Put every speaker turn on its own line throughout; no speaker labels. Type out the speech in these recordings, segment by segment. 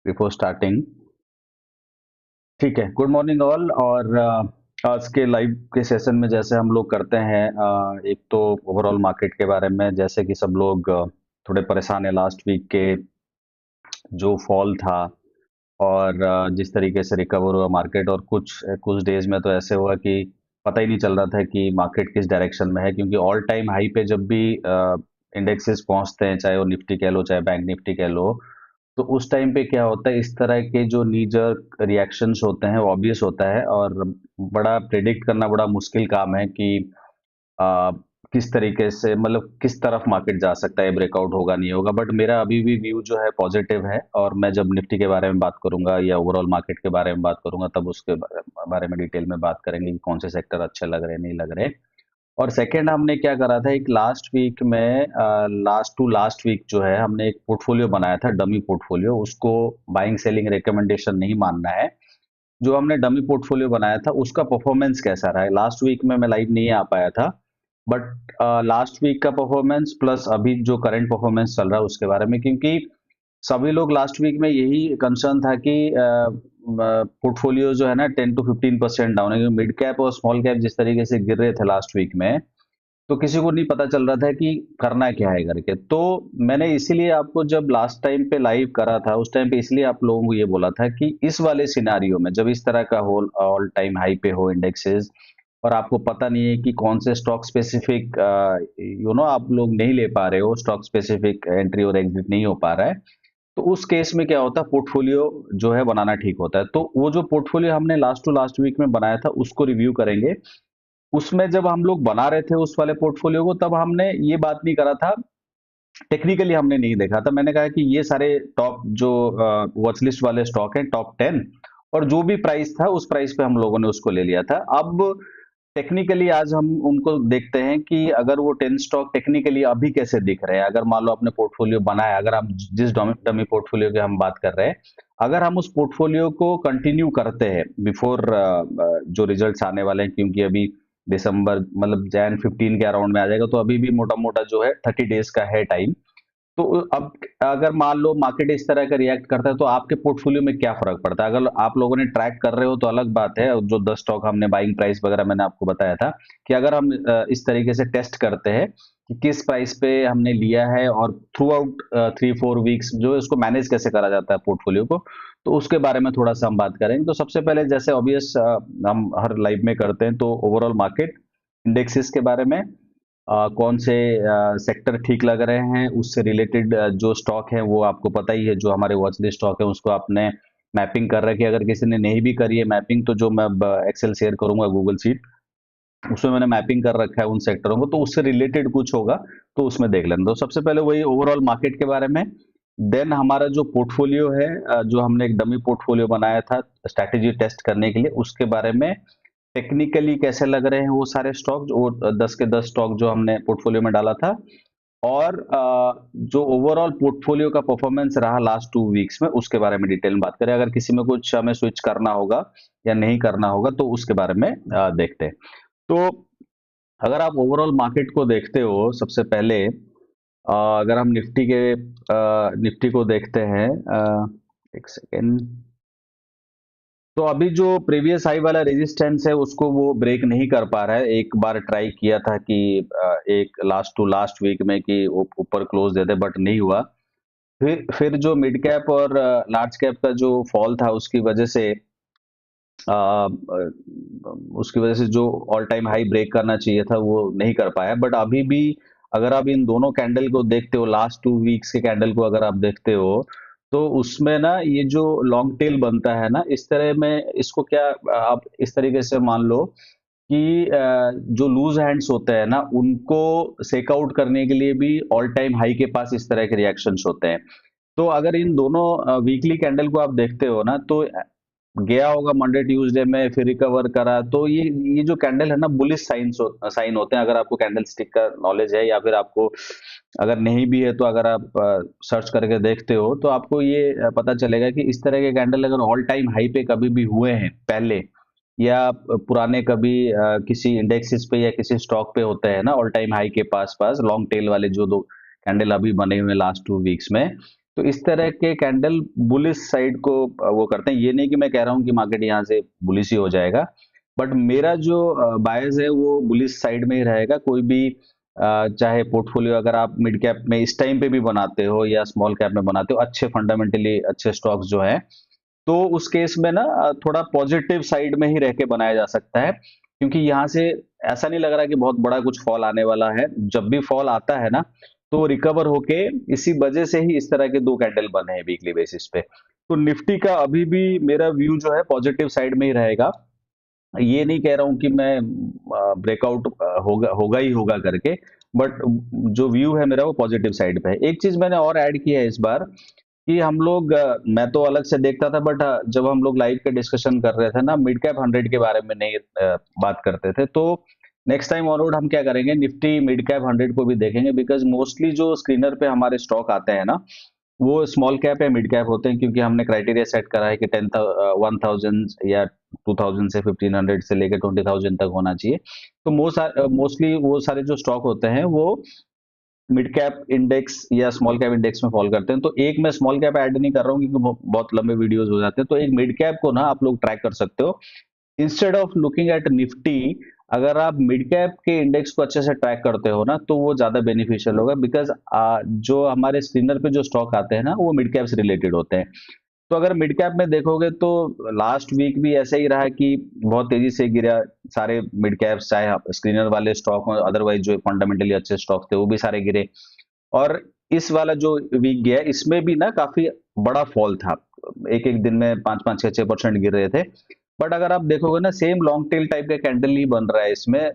Before starting. ठीक है, good morning all. और आज के लाइव के सेशन में जैसे हम लोग करते हैं, एक तो ओवरऑल मार्केट के बारे में, जैसे कि सब लोग थोड़े परेशान है लास्ट वीक के जो फॉल था और जिस तरीके से रिकवर हुआ मार्केट। और कुछ कुछ डेज में तो ऐसे हुआ कि पता ही नहीं चल रहा था कि मार्केट किस डायरेक्शन में है, क्योंकि ऑल टाइम हाई पे जब भी इंडेक्सेस पहुंचते हैं, चाहे वो निफ्टी कह लो चाहे बैंक निफ्टी कह लो, तो उस टाइम पे क्या होता है, इस तरह के जो नी जर्क रिएक्शंस होते हैं वो ऑब्वियस होता है और बड़ा प्रिडिक्ट करना बड़ा मुश्किल काम है कि आ, किस तरीके से, मतलब किस तरफ मार्केट जा सकता है, ब्रेकआउट होगा नहीं होगा। बट मेरा अभी भी व्यू जो है पॉजिटिव है, और मैं जब निफ्टी के बारे में बात करूंगा या ओवरऑल मार्केट के बारे में बात करूंगा तब उसके बारे में डिटेल में बात करेंगे कि कौन से सेक्टर अच्छे लग रहे हैं नहीं लग रहे। और सेकेंड, हमने क्या करा था, एक लास्ट वीक में लास्ट टू लास्ट वीक जो है हमने एक पोर्टफोलियो बनाया था, डमी पोर्टफोलियो। उसको बाइंग सेलिंग रिकमेंडेशन नहीं मानना है। जो हमने डमी पोर्टफोलियो बनाया था उसका परफॉर्मेंस कैसा रहा है, लास्ट वीक में मैं लाइव नहीं आ पाया था, बट लास्ट वीक का परफॉर्मेंस प्लस अभी जो करंट परफॉर्मेंस चल रहा है उसके बारे में, क्योंकि सभी लोग लास्ट वीक में यही कंसर्न था कि पोर्टफोलियो जो है ना 10 to 15% डाउन है, क्योंकि मिड कैप और स्मॉल कैप जिस तरीके से गिर रहे थे लास्ट वीक में, तो किसी को नहीं पता चल रहा था कि करना क्या है करके। तो मैंने इसीलिए आपको जब लास्ट टाइम पे लाइव करा था उस टाइम पे इसलिए आप लोगों को ये बोला था कि इस वाले सिनारियो में जब इस तरह का होल ऑल टाइम हाई पे हो इंडेक्सेस, और आपको पता नहीं है कि कौन से स्टॉक स्पेसिफिक आप लोग नहीं ले पा रहे हो, स्टॉक स्पेसिफिक एंट्री और एग्जिट नहीं हो पा रहा है, तो उस केस में क्या होता है, पोर्टफोलियो जो है बनाना ठीक होता है। तो वो जो पोर्टफोलियो हमने लास्ट टू लास्ट वीक में बनाया था उसको रिव्यू करेंगे। उसमें जब हम लोग बना रहे थे उस वाले पोर्टफोलियो को, तब हमने ये बात नहीं करा था, टेक्निकली हमने नहीं देखा था। मैंने कहा कि ये सारे टॉप जो वॉच लिस्ट वाले स्टॉक हैं, टॉप 10, और जो भी प्राइस था उस प्राइस पे हम लोगों ने उसको ले लिया था। अब टेक्निकली आज हम उनको देखते हैं कि अगर वो 10 स्टॉक टेक्निकली अभी कैसे दिख रहे हैं। अगर मान लो आपने पोर्टफोलियो बनाया, अगर हम जिस डमी पोर्टफोलियो की हम बात कर रहे हैं, अगर हम उस पोर्टफोलियो को कंटिन्यू करते हैं बिफोर जो रिजल्ट्स आने वाले हैं, क्योंकि अभी दिसंबर मतलब Jan 15 के अराउंड में आ जाएगा, तो अभी भी मोटा मोटा जो है 30 डेज का है टाइम। तो अब अगर मान लो मार्केट इस तरह का रिएक्ट करता है तो आपके पोर्टफोलियो में क्या फर्क पड़ता है। अगर आप लोगों ने ट्रैक कर रहे हो तो अलग बात है, जो 10 स्टॉक हमने बाइंग प्राइस वगैरह मैंने आपको बताया था, कि अगर हम इस तरीके से टेस्ट करते हैं कि किस प्राइस पे हमने लिया है और थ्रू आउट 3-4 वीक्स जो है उसको मैनेज कैसे करा जाता है पोर्टफोलियो को, तो उसके बारे में थोड़ा सा हम बात करेंगे। तो सबसे पहले जैसे ऑब्वियस हम हर लाइव में करते हैं, तो ओवरऑल मार्केट इंडेक्सेस के बारे में, कौन से सेक्टर ठीक लग रहे हैं, उससे रिलेटेड जो स्टॉक है वो आपको पता ही है, जो हमारे वॉच लिस्ट स्टॉक है उसको आपने मैपिंग कर रखी है। अगर किसी ने नहीं भी करी है मैपिंग, तो जो मैं एक्सेल शेयर करूंगा गूगल शीट, उसमें मैंने मैपिंग कर रखा है उन सेक्टरों को, तो उससे रिलेटेड कुछ होगा तो उसमें देख लेना। तो सबसे पहले वही ओवरऑल मार्केट के बारे में, देन हमारा जो पोर्टफोलियो है, जो हमने एक डमी पोर्टफोलियो बनाया था स्ट्रैटेजी टेस्ट करने के लिए, उसके बारे में टेक्निकली कैसे लग रहे हैं वो सारे स्टॉक, जो 10 के 10 स्टॉक जो हमने पोर्टफोलियो में डाला था, और जो ओवरऑल पोर्टफोलियो का परफॉर्मेंस रहा लास्ट 2 वीक्स में उसके बारे में डिटेल में बात करें। अगर किसी में कुछ हमें स्विच करना होगा या नहीं करना होगा तो उसके बारे में देखते हैं। तो अगर आप ओवरऑल मार्केट को देखते हो, सबसे पहले अगर हम निफ्टी को देखते हैं, एक सेकेंड, तो अभी जो प्रीवियस हाई वाला रेजिस्टेंस है उसको वो ब्रेक नहीं कर पा रहा है। एक बार ट्राई किया था कि एक लास्ट टू लास्ट वीक में कि ऊपर क्लोज दे दे, बट नहीं हुआ। फिर जो मिड कैप और लार्ज कैप का जो फॉल था उसकी वजह से जो ऑल टाइम हाई ब्रेक करना चाहिए था वो नहीं कर पाया। बट अभी भी अगर आप इन दोनों कैंडल को देखते हो, लास्ट 2 वीक्स के कैंडल को अगर आप देखते हो, तो उसमें ना ये जो लॉन्ग टेल बनता है ना, इस तरह में इसको क्या, आप इस तरीके से मान लो कि जो लूज हैंड्स होते हैं ना उनको सेक आउट करने के लिए भी ऑल टाइम हाई के पास इस तरह के रिएक्शंस होते हैं। तो अगर इन दोनों वीकली कैंडल को आप देखते हो ना, तो गया होगा मंडे ट्यूसडे में, फिर रिकवर करा, तो ये जो कैंडल है ना बुलिश साइन होते हैं। अगर आपको कैंडल स्टिक का नॉलेज है, या फिर आपको अगर नहीं भी है तो अगर आप सर्च करके देखते हो तो आपको ये पता चलेगा कि इस तरह के कैंडल अगर ऑल टाइम हाई पे कभी भी हुए हैं पहले, या पुराने कभी किसी इंडेक्सेस पे या किसी स्टॉक पे होते हैं ना ऑल टाइम हाई के पास पास, लॉन्ग टेल वाले जो दो कैंडल अभी बने हुए लास्ट 2 वीक्स में, तो इस तरह के कैंडल बुलिश साइड को वो करते हैं। ये नहीं कि मैं कह रहा हूँ कि मार्केट यहाँ से बुलिश ही हो जाएगा, बट मेरा जो बायस है वो बुलिश साइड में ही रहेगा। कोई भी चाहे पोर्टफोलियो अगर आप मिड कैप में इस टाइम पे भी बनाते हो या स्मॉल कैप में बनाते हो, अच्छे फंडामेंटली अच्छे स्टॉक्स जो है, तो उस केस में ना थोड़ा पॉजिटिव साइड में ही रह के बनाया जा सकता है, क्योंकि यहाँ से ऐसा नहीं लग रहा कि बहुत बड़ा कुछ फॉल आने वाला है। जब भी फॉल आता है ना, तो रिकवर होके इसी वजह से ही इस तरह के दो कैंडल बने हैं वीकली बेसिस पे। तो निफ्टी का अभी भी मेरा व्यू जो है पॉजिटिव साइड में ही रहेगा। ये नहीं कह रहा हूँ कि मैं ब्रेकआउट होगा होगा ही होगा करके, बट जो व्यू है मेरा वो पॉजिटिव साइड पे है। एक चीज मैंने और ऐड की है इस बार कि हम लोग मैं तो अलग से देखता था, बट जब हम लोग लाइव पे डिस्कशन कर रहे थे ना, मिड कैप 100 के बारे में नहीं बात करते थे। तो नेक्स्ट टाइम ऑनवर्ड हम क्या करेंगे, निफ्टी मिड कैप 100 को भी देखेंगे, बिकॉज मोस्टली जो स्क्रीनर पे हमारे स्टॉक आते हैं ना, वो स्मॉल कैप या मिड कैप होते हैं, क्योंकि हमने क्राइटेरिया सेट करा है कि 1000 या 2000 से 1500 से लेकर 20000 तक होना चाहिए। तो मोस्टली वो सारे जो स्टॉक होते हैं वो मिड कैप इंडेक्स या स्मॉल कैप इंडेक्स में फॉल करते हैं। तो एक मैं स्मॉल कैप ऐड नहीं कर रहा हूँ, क्योंकि बहुत लंबे वीडियोस हो जाते हैं। तो एक मिड कैप को ना आप लोग ट्रैक कर सकते हो instead of looking at Nifty. अगर आप मिड कैप के इंडेक्स को अच्छे से ट्रैक करते हो ना, तो वो ज्यादा बेनिफिशियल होगा, बिकॉज जो हमारे स्क्रीनर पे जो स्टॉक आते हैं ना, वो मिड कैप से रिलेटेड होते हैं। तो अगर मिड कैप में देखोगे तो लास्ट वीक भी ऐसा ही रहा कि बहुत तेजी से गिरा सारे मिड कैप्स, चाहे स्क्रीनर वाले स्टॉक हो, अदरवाइज जो फंडामेंटली अच्छे स्टॉक थे वो भी सारे गिरे। और इस वाला जो वीक गया इसमें भी ना काफी बड़ा फॉल था, एक एक दिन में 5-5 6-6% गिर रहे थे। बट अगर आप देखोगे ना, सेम लॉन्ग टेल टाइप का कैंडल ही बन रहा है इसमें।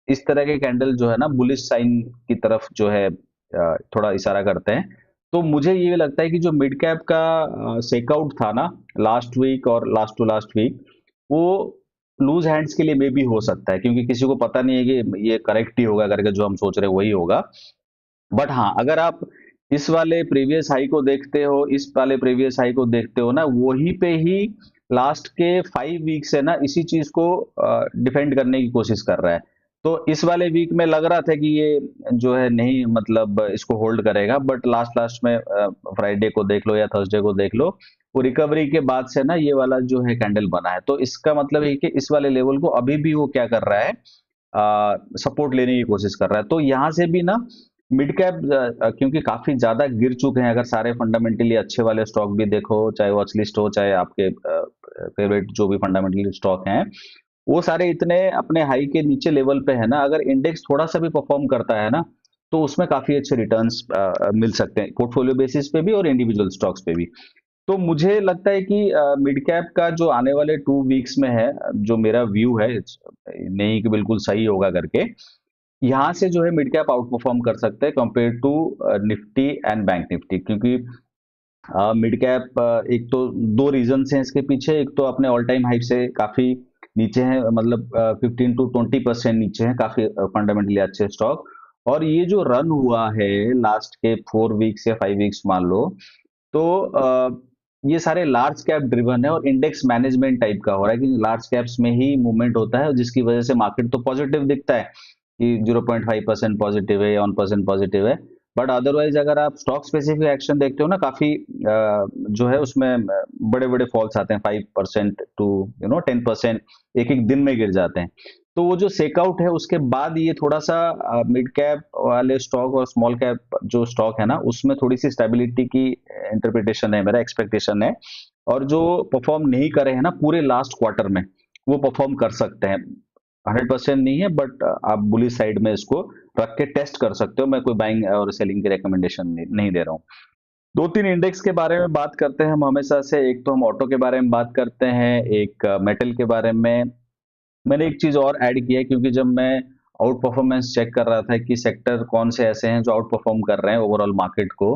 इस तरह के कैंडल जो है ना, बुलिश साइन की तरफ जो है थोड़ा इशारा करते हैं। तो मुझे ये लगता है कि जो मिड कैप का सेकआउट था ना लास्ट वीक और लास्ट टू लास्ट वीक, वो लूज हैंड्स के लिए मे भी हो सकता है, क्योंकि किसी को पता नहीं है कि ये करेक्ट ही होगा करके, जो हम सोच रहे हैं वही होगा। बट हाँ, अगर आप इस वाले प्रीवियस हाई को देखते हो, इस वाले प्रीवियस हाई को देखते हो ना, वहीं पे ही लास्ट के 5 वीक से ना इसी चीज को डिफेंड करने की कोशिश कर रहा है। तो इस वाले वीक में लग रहा था कि ये जो है नहीं, मतलब इसको होल्ड करेगा, बट लास्ट लास्ट में फ्राइडे को देख लो या थर्सडे को देख लो, वो रिकवरी के बाद से ना ये वाला जो है कैंडल बना है। तो इसका मतलब है कि इस वाले लेवल को अभी भी वो क्या कर रहा है, सपोर्ट लेने की कोशिश कर रहा है। तो यहाँ से भी ना मिड कैप, क्योंकि काफी ज्यादा गिर चुके हैं, अगर सारे फंडामेंटली अच्छे वाले स्टॉक भी देखो, चाहे वॉच लिस्ट हो, चाहे आपके फेवरेट जो भी फंडामेंटली स्टॉक हैं, वो सारे इतने अपने हाई के नीचे लेवल पे है ना, अगर इंडेक्स थोड़ा सा भी परफॉर्म करता है ना, तो उसमें काफी अच्छे रिटर्न्स मिल सकते हैं, पोर्टफोलियो बेसिस पे भी और इंडिविजुअल स्टॉक्स पे भी। तो मुझे लगता है कि मिड कैप का जो आने वाले 2 वीक्स में है, जो मेरा व्यू है, नहीं कि बिल्कुल सही होगा करके, यहाँ से जो है मिड कैप आउट परफॉर्म कर सकते हैं compare to Nifty and bank Nifty. क्योंकि मिड कैप, एक तो दो रीजन हैं इसके पीछे। एक तो अपने ऑल टाइम हाई से काफी नीचे है, मतलब 15 to 20% नीचे है काफी फंडामेंटली अच्छे स्टॉक। और ये जो रन हुआ है लास्ट के 4 वीक्स या 5 वीक्स मान लो, तो ये सारे लार्ज कैप ड्रिवन है और इंडेक्स मैनेजमेंट टाइप का हो रहा है, कि लार्ज कैप्स में ही मूवमेंट होता है, जिसकी वजह से मार्केट तो पॉजिटिव दिखता है कि 0.5% पॉजिटिव है या 1% पॉजिटिव है। बट अदरवाइज अगर आप स्टॉक स्पेसिफिक एक्शन देखते हो ना, काफी जो है उसमें बड़े बड़े फॉल्स आते हैं, 5% टू 10% एक एक दिन में गिर जाते हैं। तो वो जो सेकआउट है उसके बाद ये थोड़ा सा मिड कैप वाले स्टॉक और स्मॉल कैप जो स्टॉक है ना, उसमें थोड़ी सी स्टेबिलिटी की इंटरप्रिटेशन है, मेरा एक्सपेक्टेशन है। और जो परफॉर्म नहीं करे हैं ना पूरे लास्ट क्वार्टर में, वो परफॉर्म कर सकते हैं। 100% नहीं है, बट आप बुलिश साइड में इसको रख के टेस्ट कर सकते हो। मैं कोई बाइंग और सेलिंग की रिकमेंडेशन नहीं दे रहा हूँ। दो तीन इंडेक्स के बारे में बात करते हैं हम हमेशा से। एक तो हम ऑटो के बारे में बात करते हैं, एक मेटल के बारे में। मैंने एक चीज और ऐड की है, क्योंकि जब मैं आउट परफॉर्मेंस चेक कर रहा था कि सेक्टर कौन से ऐसे हैं जो आउट परफॉर्म कर रहे हैं ओवरऑल मार्केट को,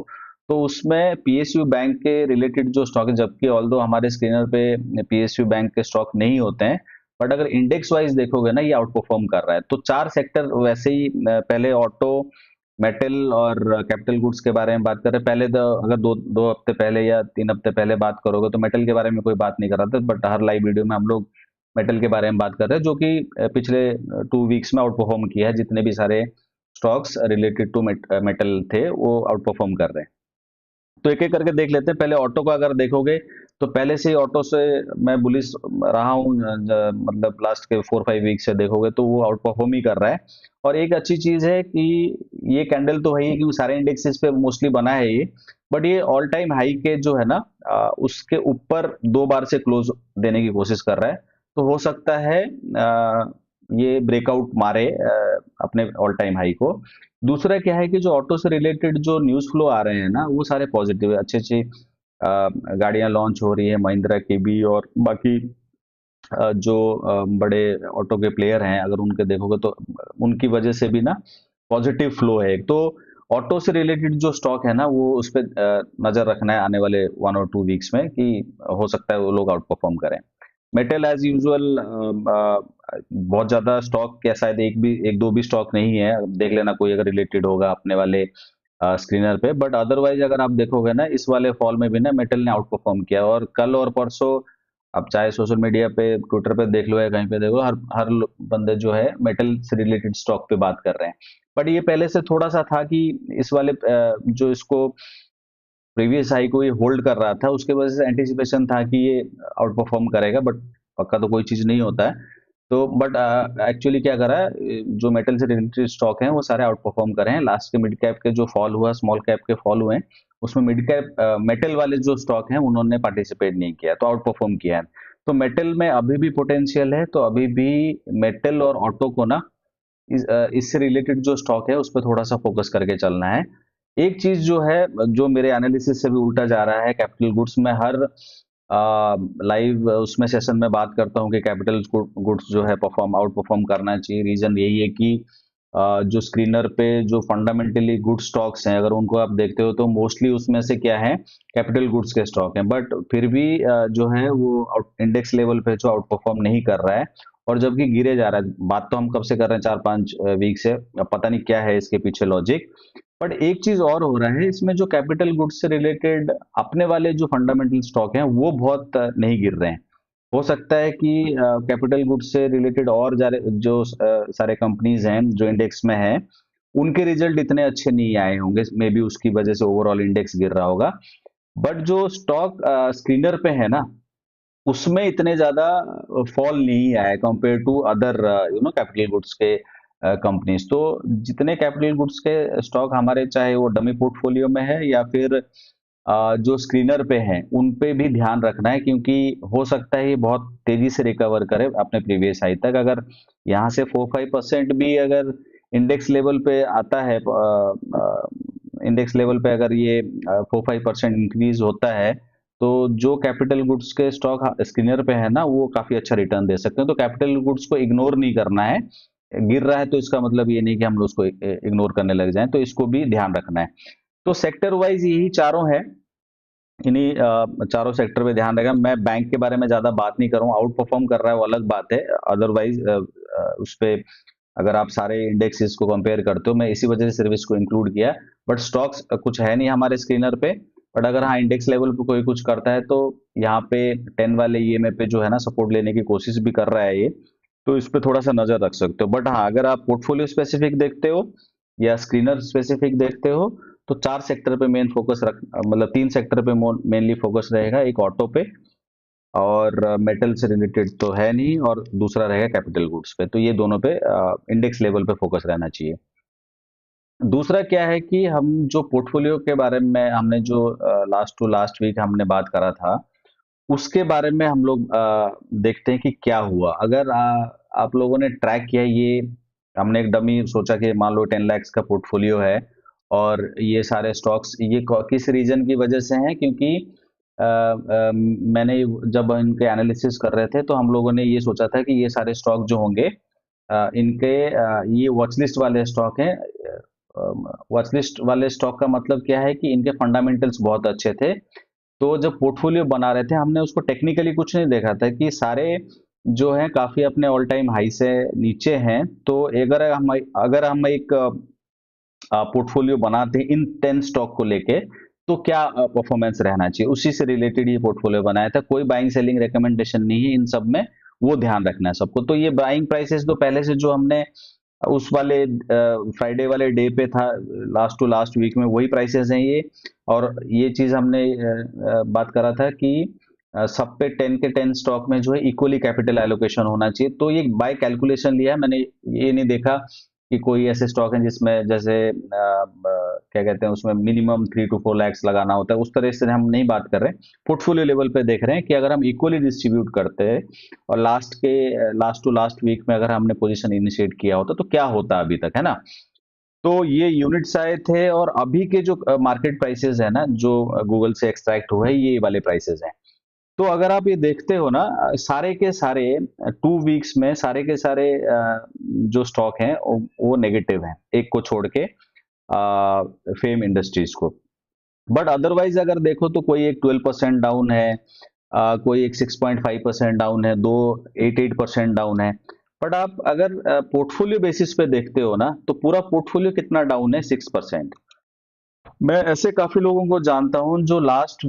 तो उसमें पीएसयू बैंक के रिलेटेड जो स्टॉक है, जबकि ऑल्दो हमारे स्क्रीनर पे पीएसयू बैंक के स्टॉक नहीं होते हैं, बट अगर इंडेक्स वाइज देखोगे ना, ये आउट परफॉर्म कर रहा है। तो चार सेक्टर वैसे ही, पहले ऑटो, मेटल और कैपिटल गुड्स के बारे में बात कर रहे हैं। पहले तो अगर दो दो हफ्ते पहले या 3 हफ्ते पहले बात करोगे, तो मेटल के बारे में कोई बात नहीं कर रहा था, बट हर लाइव वीडियो में हम लोग मेटल के बारे में बात कर रहे हैं, जो कि पिछले 2 वीक्स में आउट परफॉर्म किया है। जितने भी सारे स्टॉक्स रिलेटेड टू मेटल थे, वो आउट परफॉर्म कर रहे हैं। तो एक एक करके देख लेते हैं। पहले ऑटो का अगर देखोगे तो पहले से ही ऑटो से मैं बुलिश रहा हूँ, मतलब लास्ट के 4-5 वीक से देखोगे तो वो आउट परफॉर्म ही कर रहा है। और एक अच्छी चीज है कि ये कैंडल तो है ही, क्योंकि सारे इंडेक्सेस पे मोस्टली बना है ये, बट ये ऑल टाइम हाई के जो है ना, उसके ऊपर 2 बार से क्लोज देने की कोशिश कर रहा है। तो हो सकता है ये ब्रेकआउट मारे अपने ऑल टाइम हाई को। दूसरा क्या है कि जो ऑटो से रिलेटेड जो न्यूज़ फ्लो आ रहे हैं ना, वो सारे पॉजिटिव है। अच्छी-अच्छी गाड़ियाँ लॉन्च हो रही है, महिंद्रा की भी और बाकी जो बड़े ऑटो के प्लेयर हैं, अगर उनके देखोगे तो उनकी वजह से भी ना पॉजिटिव फ्लो है। तो ऑटो से रिलेटेड जो स्टॉक है ना, वो उस पे नज़र रखना है आने वाले 1 और 2 वीक्स में, कि हो सकता है वो लोग आउट परफॉर्म करें। मेटल एज यूजुअल बहुत ज़्यादा स्टॉक क्या, शायद एक दो भी स्टॉक नहीं है, देख लेना कोई अगर रिलेटेड होगा अपने वाले स्क्रीनर पे। बट अदरवाइज अगर आप देखोगे ना, इस वाले फॉल में भी ना मेटल ने आउट परफॉर्म किया। और कल और परसों आप चाहे सोशल मीडिया पे, ट्विटर पे देख लो या कहीं पे देखो, हर हर बंदे जो है मेटल से रिलेटेड स्टॉक पे बात कर रहे हैं। बट ये पहले से थोड़ा सा था कि इस वाले जो इसको प्रीवियस हाई को ये होल्ड कर रहा था, उसके वजह से एंटिसिपेशन था कि ये आउट परफॉर्म करेगा। बट पक्का तो कोई चीज़ नहीं होता है। तो बट एक्चुअली क्या करा है, जो मेटल से रिलेटेड स्टॉक हैं वो सारे आउट परफॉर्म करे हैं। लास्ट के मिड कैप के जो फॉल हुआ, स्मॉल कैप के फॉल हुए हैं, उसमें मिड कैप मेटल वाले जो स्टॉक हैं उन्होंने पार्टिसिपेट नहीं किया, तो आउट परफॉर्म किया है। तो मेटल में अभी भी पोटेंशियल है, तो अभी भी मेटल और ऑटो को ना इससे रिलेटेड जो स्टॉक है उस पर थोड़ा सा फोकस करके चलना है। एक चीज जो है, जो मेरे एनालिसिस से भी उल्टा जा रहा है, कैपिटल गुड्स में हर लाइव उसमें सेशन में बात करता हूँ कि कैपिटल गुड्स जो है परफॉर्म आउट परफॉर्म करना चाहिए। रीजन यही है कि जो स्क्रीनर पे जो फंडामेंटली गुड स्टॉक्स हैं, अगर उनको आप देखते हो तो मोस्टली उसमें से क्या है, कैपिटल गुड्स के स्टॉक हैं। बट फिर भी जो है वो इंडेक्स लेवल पे जो आउट परफॉर्म नहीं कर रहा है, और जबकि गिरे जा रहा है। बात तो हम कब से कर रहे हैं, 4-5 वीक से। अब पता नहीं क्या है इसके पीछे लॉजिक। बट एक चीज और हो रहा है इसमें, जो कैपिटल गुड्स से रिलेटेड अपने वाले जो फंडामेंटल स्टॉक हैं वो बहुत नहीं गिर रहे हैं। हो सकता है कि कैपिटल गुड्स से रिलेटेड और जो सारे कंपनीज हैं जो इंडेक्स में हैं, उनके रिजल्ट इतने अच्छे नहीं आए होंगे, मे बी उसकी वजह से ओवरऑल इंडेक्स गिर रहा होगा। बट जो स्टॉक स्क्रीनर पे है ना, उसमें इतने ज्यादा फॉल नहीं आया compare to other capital goods के कंपनीज। तो जितने कैपिटल गुड्स के स्टॉक हमारे, चाहे वो डमी पोर्टफोलियो में है या फिर जो स्क्रीनर पे हैं, उन पे भी ध्यान रखना है, क्योंकि हो सकता है ये बहुत तेजी से रिकवर करे अपने प्रीवियस हाई तक। अगर यहाँ से 4-5% भी अगर इंडेक्स लेवल पे आता है, इंडेक्स लेवल पे अगर ये 4-5% इंक्रीज होता है, तो जो कैपिटल गुड्स के स्टॉक स्क्रीनर पे है ना, वो काफी अच्छा रिटर्न दे सकते हैं। तो कैपिटल गुड्स को इग्नोर नहीं करना है। गिर रहा है तो इसका मतलब ये नहीं कि हम लोग उसको इग्नोर करने लग जाएं, तो इसको भी ध्यान रखना है। तो सेक्टर वाइज यही चारों है, इन्हीं चारों सेक्टर पे ध्यान रहेगा। मैं बैंक के बारे में ज्यादा बात नहीं करूँ, आउट परफॉर्म कर रहा है वो अलग बात है। अदरवाइज उस पे अगर आप सारे इंडेक्सेस को कंपेयर करते हो, मैं इसी वजह से सिर्फ इसको इंक्लूड किया। बट स्टॉक्स कुछ है नहीं हमारे स्क्रीनर पे। बट अगर हाँ इंडेक्स लेवल पे कोई कुछ करता है, तो यहाँ पे 10 वाले ईएमए पे जो है ना सपोर्ट लेने की कोशिश भी कर रहा है ये, तो इस पे थोड़ा सा नजर रख सकते हो। बट हाँ, अगर आप पोर्टफोलियो स्पेसिफिक देखते हो या स्क्रीनर स्पेसिफिक देखते हो, तो 4 सेक्टर पे मेन फोकस रख, मतलब 3 सेक्टर पे मेनली फोकस रहेगा। एक ऑटो पे, और मेटल से रिलेटेड तो है नहीं, और दूसरा रहेगा कैपिटल गुड्स पे। तो ये दोनों पे इंडेक्स लेवल पे फोकस रहना चाहिए। दूसरा क्या है कि हम जो पोर्टफोलियो के बारे में हमने जो लास्ट टू लास्ट वीक हमने बात करा था, उसके बारे में हम लोग देखते हैं कि क्या हुआ। अगर आप लोगों ने ट्रैक किया ये, हमने एक डमी सोचा कि मान लो 10 lakhs का पोर्टफोलियो है, और ये सारे स्टॉक्स ये किस रीजन की वजह से हैं, क्योंकि मैंने जब इनके एनालिसिस कर रहे थे तो हम लोगों ने ये सोचा था कि ये सारे स्टॉक जो होंगे, इनके ये वॉच लिस्ट वाले स्टॉक हैं। वॉच लिस्ट वाले स्टॉक का मतलब क्या है कि इनके फंडामेंटल्स बहुत अच्छे थे। तो जब पोर्टफोलियो बना रहे थे, हमने उसको टेक्निकली कुछ नहीं देखा था कि सारे जो हैं काफी अपने ऑल टाइम हाई से नीचे हैं। तो अगर हम एक पोर्टफोलियो बनाते हैं इन 10 स्टॉक को लेके, तो क्या परफॉर्मेंस रहना चाहिए, उसी से रिलेटेड ये पोर्टफोलियो बनाया था। कोई बाइंग सेलिंग रिकमेंडेशन नहीं है इन सब में, वो ध्यान रखना है सबको। तो ये बाइंग प्राइसेस तो पहले से जो हमने उस वाले फ्राइडे वाले डे पे था, लास्ट टू लास्ट वीक में वही प्राइसेस हैं ये। और ये चीज हमने बात करा था कि सब पे 10 के 10 स्टॉक में जो है इक्वली कैपिटल एलोकेशन होना चाहिए। तो ये बाय कैलकुलेशन लिया है मैंने, ये नहीं देखा कि कोई ऐसे स्टॉक हैं जिसमें जैसे क्या कहते हैं उसमें मिनिमम 3 to 4 lakhs लगाना होता है, उस तरह से हम नहीं बात कर रहे हैं। पोर्टफोलियो लेवल पे देख रहे हैं कि अगर हम इक्वली डिस्ट्रीब्यूट करते हैं और लास्ट टू लास्ट वीक में अगर हमने पोजीशन इनिशिएट किया होता तो क्या होता अभी तक, है ना। तो ये यूनिट्स आए थे और अभी के जो मार्केट प्राइसेस है ना, जो गूगल से एक्सट्रैक्ट हुआ है, ये वाले प्राइसेस हैं। तो अगर आप ये देखते हो ना, सारे के सारे 2 वीक्स में सारे के सारे जो स्टॉक हैं वो नेगेटिव हैं, एक को छोड़ के, फेम इंडस्ट्रीज को। बट अदरवाइज अगर देखो तो कोई एक 12% डाउन है, कोई एक 6.5% डाउन है, दो 8% डाउन है। बट आप अगर पोर्टफोलियो बेसिस पे देखते हो ना, तो पूरा पोर्टफोलियो कितना डाउन है, 6%। मैं ऐसे काफी लोगों को जानता हूं जो लास्ट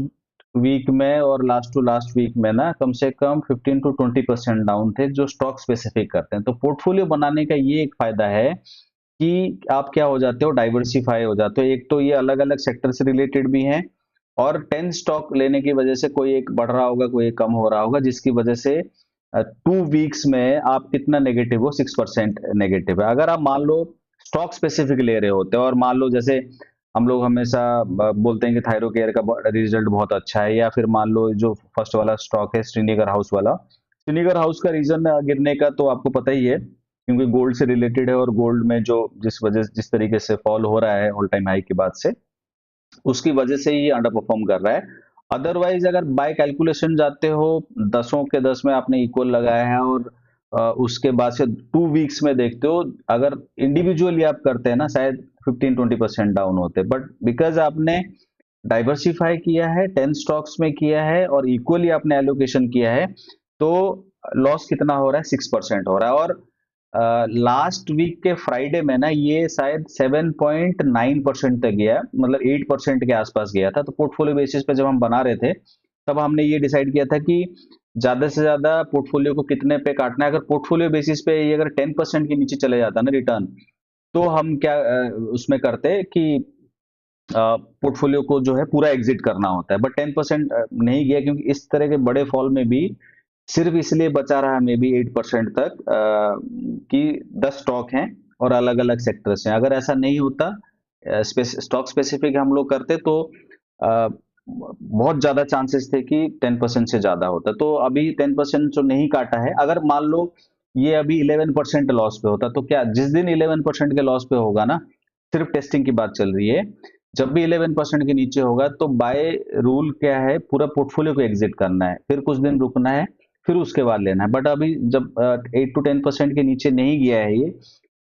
वीक में और लास्ट टू लास्ट वीक में ना कम से कम 15 to 20% डाउन थे, जो स्टॉक स्पेसिफिक करते हैं। तो पोर्टफोलियो बनाने का ये एक फायदा है कि आप क्या हो जाते हो, डाइवर्सिफाई हो जाते हो। एक तो ये अलग अलग सेक्टर से रिलेटेड भी हैं, और 10 स्टॉक लेने की वजह से कोई एक बढ़ रहा होगा, कोई एक कम हो रहा होगा, जिसकी वजह से 2 वीक्स में आप कितना नेगेटिव हो, 6% नेगेटिव है। अगर आप मान लो स्टॉक स्पेसिफिक ले रहे होते हो, और मान लो जैसे हम लोग हमेशा बोलते हैं कि थायरोकेयर का रिजल्ट बहुत अच्छा है, या फिर मान लो जो फर्स्ट वाला स्टॉक है श्रीनगर हाउस वाला, श्रीनगर हाउस का रीजन गिरने का तो आपको पता ही है, क्योंकि गोल्ड से रिलेटेड है, और गोल्ड में जो जिस तरीके से फॉल हो रहा है ऑल टाइम हाई के बाद से, उसकी वजह से ये अंडर परफॉर्म कर रहा है। अदरवाइज अगर बाय कैलकुलेशन जाते हो, 10 के 10 में आपने इक्वल लगाया है, और उसके बाद से 2 वीक्स में देखते हो, अगर इंडिविजुअली आप करते हैं ना, शायद 15-20% डाउन होते, बट बिकॉज आपने डाइवर्सिफाई किया है, 10 स्टॉक्स में किया है, और इक्वली आपने एलोकेशन किया है, तो लॉस कितना हो रहा है, 6% हो रहा है। और लास्ट वीक के फ्राइडे में ना ये शायद 7.9% तक गया, मतलब 8% के आसपास गया था। तो पोर्टफोलियो बेसिस पे जब हम बना रहे थे, तब हमने ये डिसाइड किया था कि ज्यादा से ज्यादा पोर्टफोलियो को कितने पे काटना है। अगर पोर्टफोलियो बेसिस पे ये अगर 10% के नीचे चले जाता ना रिटर्न, तो हम क्या उसमें करते कि पोर्टफोलियो को जो है पूरा एग्जिट करना होता है। बट 10% नहीं गया, क्योंकि इस तरह के बड़े फॉल में भी सिर्फ इसलिए बचा रहा मे बी 8% तक, कि 10 स्टॉक हैं और अलग अलग सेक्टर्स हैं। अगर ऐसा नहीं होता, स्टॉक स्पेसिफिक हम लोग करते, तो अ, बहुत ज्यादा चांसेस थे कि 10% से ज्यादा होता। तो अभी 10% जो नहीं काटा है, अगर मान लो ये अभी 11% लॉस पे होता, तो क्या जिस दिन 11% के लॉस पे होगा ना, सिर्फ टेस्टिंग की बात चल रही है, जब भी 11% के नीचे होगा, तो बाय रूल क्या है, पूरा पोर्टफोलियो को एग्जिट करना है, फिर कुछ दिन रुकना है, फिर उसके बाद लेना है। बट अभी जब 8 to 10% के नीचे नहीं गया है ये,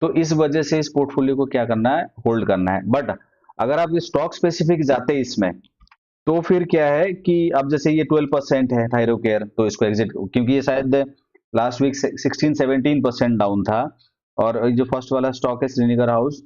तो इस वजह से इस पोर्टफोलियो को क्या करना है, होल्ड करना है। बट अगर आप स्टॉक स्पेसिफिक जाते हैं इसमें, तो फिर क्या है कि अब जैसे ये 12% है थायरोकेयर, तो इसको एग्जिट, क्योंकि ये शायद लास्ट वीक 16-17% डाउन था। और जो फर्स्ट वाला स्टॉक है श्रीनगर हाउस,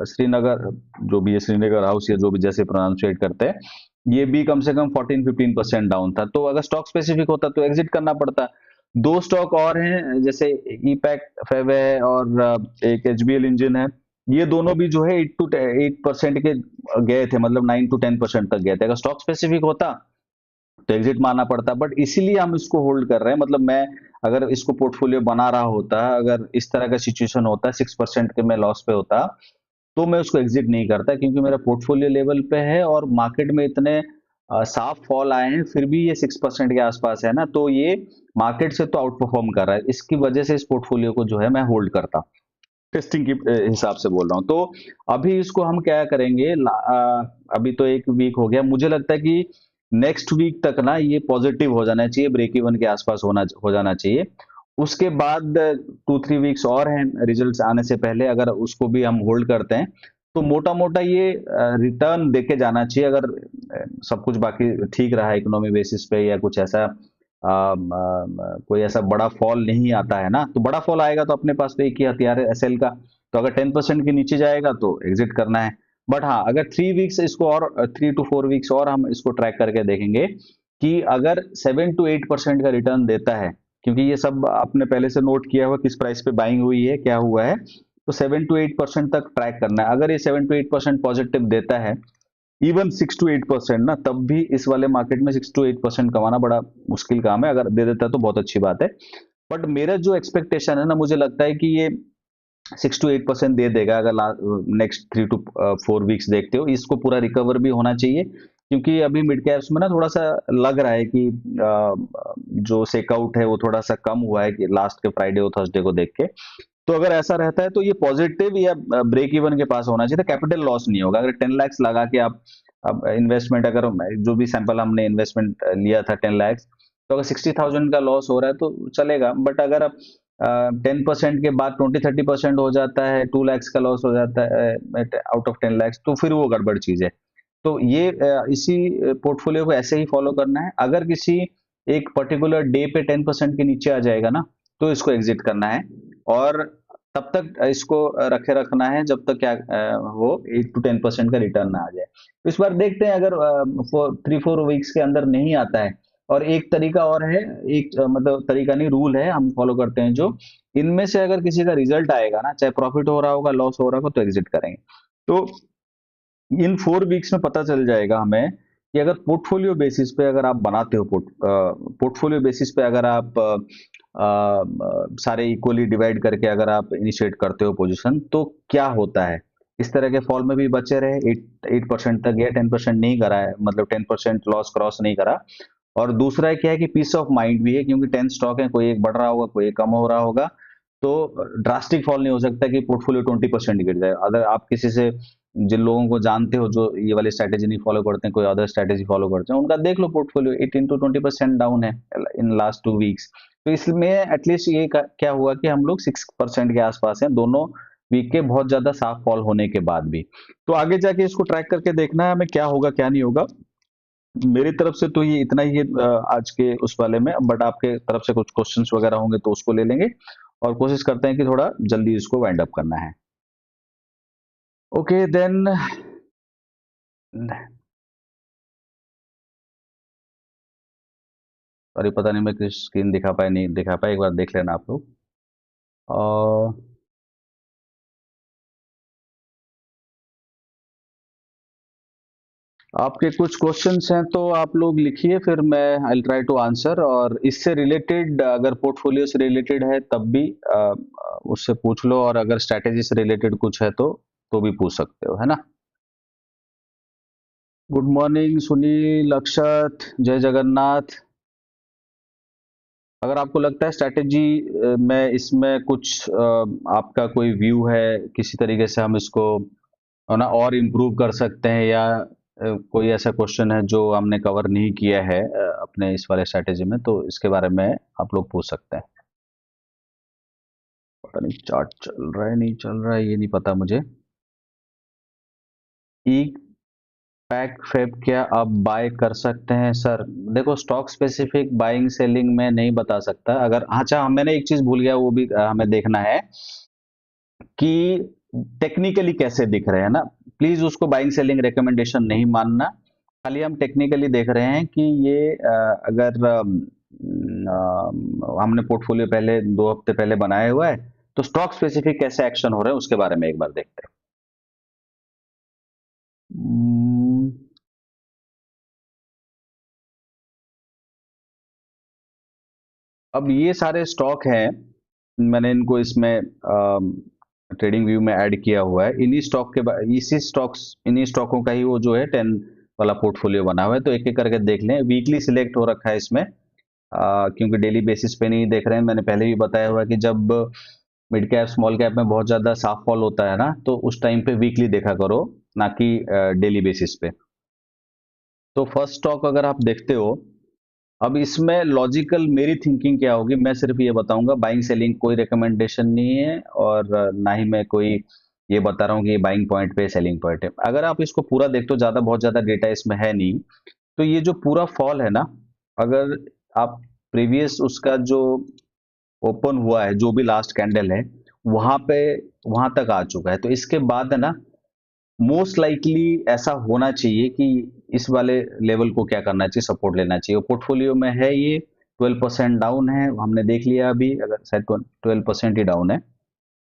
श्रीनगर, जो भी है श्रीनगर हाउस, या जो भी जैसे प्रोनाउंसिएट करते हैं, ये भी कम से कम 14-15% डाउन था। तो अगर स्टॉक स्पेसिफिक होता तो एग्जिट करना पड़ता। दो स्टॉक और हैं, जैसे ईपैक्ट फेव है, और एक एचबीएल इंजन है। ये दोनों भी जो है 8% के गए थे, मतलब 9 to 10% तक गए थे। अगर स्टॉक स्पेसिफिक होता तो एग्जिट मारना पड़ता, बट इसीलिए हम इसको होल्ड कर रहे हैं। मतलब मैं अगर इसको पोर्टफोलियो बना रहा होता, अगर इस तरह का सिचुएशन होता, 6% के मैं लॉस पे होता, तो मैं उसको एग्जिट नहीं करता, क्योंकि मेरा पोर्टफोलियो लेवल पे है, और मार्केट में इतने साफ फॉल आए हैं, फिर भी ये 6% के आसपास है ना, तो ये मार्केट से तो आउट परफॉर्म कर रहा है। इसकी वजह से इस पोर्टफोलियो को जो है मैं होल्ड करता, टेस्टिंग की हिसाब से बोल रहा हूँ। तो अभी इसको हम क्या करेंगे, अभी तो एक वीक हो गया, मुझे लगता है कि नेक्स्ट वीक तक ना ये पॉजिटिव हो जाना चाहिए, ब्रेक इवन के आसपास हो जाना चाहिए। उसके बाद 2-3 वीक्स और हैं रिजल्ट्स आने से पहले, अगर उसको भी हम होल्ड करते हैं, तो मोटा मोटा ये रिटर्न देके जाना चाहिए। अगर सब कुछ बाकी ठीक रहा इकोनॉमी बेसिस पे, या कुछ ऐसा कोई ऐसा बड़ा फॉल नहीं आता है ना, तो बड़ा फॉल आएगा तो अपने पास तो एक ही हथियार है, एसएल का। तो अगर 10% के नीचे जाएगा तो एग्जिट करना है। बट हाँ, अगर 3 वीक्स इसको, और 3 to 4 वीक्स और हम इसको ट्रैक करके देखेंगे कि अगर 7 to 8% का रिटर्न देता है, क्योंकि ये सब आपने पहले से नोट किया हुआ किस प्राइस पे बाइंग हुई है, क्या हुआ है। तो 7 to 8% तक ट्रैक करना है। अगर ये 7 to 8% पॉजिटिव देता है, इवन 6 to 8% ना, तब भी इस वाले मार्केट में 6 to 8% कमाना बड़ा मुश्किल काम है। अगर दे देता है तो बहुत अच्छी बात है। बट मेरा जो एक्सपेक्टेशन है ना, मुझे लगता है कि ये 6 to 8% दे देगा। अगर नेक्स्ट 3 to 4 वीक्स देखते हो, इसको पूरा रिकवर भी होना चाहिए, क्योंकि अभी मिड कैप्स में ना थोड़ा सा लग रहा है कि जो सेकआउट है वो थोड़ा सा कम हुआ है कि लास्ट के फ्राइडे और थर्सडे को देख के। तो अगर ऐसा रहता है तो ये पॉजिटिव या ब्रेक इवन के पास होना चाहिए, तो कैपिटल लॉस नहीं होगा। अगर 10 लाख लगा के आप अब इन्वेस्टमेंट, अगर जो भी सैंपल हमने इन्वेस्टमेंट लिया था 10 लाख, तो अगर 60,000 का लॉस हो रहा है तो चलेगा। बट अगर आप 10% के बाद 20-30% हो जाता है, 2 लाख का लॉस हो जाता है आउट ऑफ 10 लाख, तो फिर वो गड़बड़ चीज है। तो ये इसी पोर्टफोलियो को ऐसे ही फॉलो करना है। अगर किसी एक पर्टिकुलर डे पे 10% के नीचे आ जाएगा ना, तो इसको एग्जिट करना है, और तब तक इसको रखे रखना है जब तक क्या वो 8 to 10% का रिटर्न ना आ जाए। तो इस बार देखते हैं, अगर 3-4 वीक्स के अंदर नहीं आता है। और एक तरीका और है, एक मतलब तरीका नहीं, रूल है हम फॉलो करते हैं जो, इनमें से अगर किसी का रिजल्ट आएगा ना, चाहे प्रॉफिट हो रहा होगा लॉस हो रहा होगा, तो एग्जिट करेंगे। तो इन 4 वीक्स में पता चल जाएगा हमें कि अगर पोर्टफोलियो बेसिस पे अगर आप बनाते हो, पोर्टफोलियो बेसिस पे अगर आप सारे इक्वली डिवाइड करके अगर आप इनिशिएट करते हो पोजीशन, तो क्या होता है। इस तरह के फॉल में भी बचे रहे, 8% तक गया, 10% नहीं करा है, मतलब 10% लॉस क्रॉस नहीं करा। और दूसरा क्या है कि पीस ऑफ माइंड भी है, क्योंकि 10 स्टॉक है, कोई एक बढ़ रहा होगा, कोई एक कम हो रहा होगा, तो ड्रास्टिक फॉल नहीं हो सकता कि पोर्टफोलियो 20% गिर जाए। अगर आप किसी से, जिन लोगों को जानते हो जो ये वाली स्ट्रैटेजी नहीं फॉलो करते हैं, कोई अदर स्ट्रैटेजी फॉलो करते हैं, उनका देख लो पोर्टफोलियो 18 to 20% डाउन है इन लास्ट 2 वीक्स। तो इसमें एटलीस्ट ये क्या हुआ कि हम लोग 6% के आसपास हैं दोनों वीक के, बहुत ज्यादा साफ फॉल होने के बाद भी। तो आगे जाके इसको ट्रैक करके देखना है हमें क्या होगा क्या नहीं होगा। मेरी तरफ से तो ये इतना ही है आज के उस वाले में। बट आपके तरफ से कुछ क्वेश्चंस वगैरह होंगे तो उसको ले लेंगे, और कोशिश करते हैं कि थोड़ा जल्दी इसको वाइंड अप करना है। ओके देन, सॉरी पता नहीं मैं किस स्क्रीन दिखा पाया नहीं दिखा पाया, एक बार देख लेना आप लोग। और आपके कुछ क्वेश्चंस हैं तो आप लोग लिखिए, फिर मैं आई ट्राई टू आंसर। और इससे रिलेटेड, अगर पोर्टफोलियो से रिलेटेड है तब भी उससे पूछ लो, और अगर स्ट्रैटेजी से रिलेटेड कुछ है तो भी पूछ सकते हो, है ना। गुड मॉर्निंग सुनील, अक्षत, जय जगन्नाथ। अगर आपको लगता है स्ट्रैटेजी में इसमें कुछ आपका कोई व्यू है, किसी तरीके से हम इसको है ना और इम्प्रूव कर सकते हैं, या कोई ऐसा क्वेश्चन है जो हमने कवर नहीं किया है अपने इस वाले स्ट्रैटेजी में, तो इसके बारे में आप लोग पूछ सकते हैं। पता नहीं चार्ट चल रहा है नहीं चल रहा है, ये नहीं पता मुझे। ई पैक फेब क्या आप बाय कर सकते हैं सर? देखो, स्टॉक स्पेसिफिक बाइंग सेलिंग में नहीं बता सकता। अगर, अच्छा मैंने एक चीज भूल गया, वो भी हमें देखना है कि टेक्निकली कैसे दिख रहे हैं ना। प्लीज उसको बाइंग सेलिंग रिकमेंडेशन नहीं मानना। खाली हम टेक्निकली देख रहे हैं कि ये अगर हमने पोर्टफोलियो पहले 2 हफ्ते पहले बनाया हुआ है, तो स्टॉक स्पेसिफिक कैसे एक्शन हो रहे हैं उसके बारे में एक बार देखते हैं। अब ये सारे स्टॉक हैं, मैंने इनको इसमें ट्रेडिंग व्यू में ऐड किया हुआ है। इन्हीं स्टॉकों का ही वो जो है 10 वाला पोर्टफोलियो बना हुआ है। तो एक एक करके देख लें। वीकली सिलेक्ट हो रखा है इसमें, क्योंकि डेली बेसिस पे नहीं देख रहे हैं। मैंने पहले भी बताया हुआ है कि जब मिड कैप स्मॉल कैप में बहुत ज्यादा साफ फॉल होता है ना, तो उस टाइम पे वीकली देखा करो, ना कि डेली बेसिस पे। तो फर्स्ट स्टॉक अगर आप देखते हो, अब इसमें लॉजिकल मेरी थिंकिंग क्या होगी, मैं सिर्फ ये बताऊंगा, बाइंग सेलिंग कोई रिकमेंडेशन नहीं है, और ना ही मैं कोई ये बता रहा हूँ कि ये बाइंग पॉइंट पे सेलिंग पॉइंट है। अगर आप इसको पूरा देखते हो, बहुत ज्यादा डेटा इसमें है नहीं, तो ये जो पूरा फॉल है ना, अगर आप प्रीवियस उसका जो ओपन हुआ है, जो भी लास्ट कैंडल है, वहां पे वहां तक आ चुका है। तो इसके बाद है ना, मोस्ट लाइकली ऐसा होना चाहिए कि इस वाले लेवल को क्या करना चाहिए, सपोर्ट लेना चाहिए। पोर्टफोलियो में है ये, 12% डाउन है, हमने देख लिया अभी, अगर शायद 12% ही डाउन है।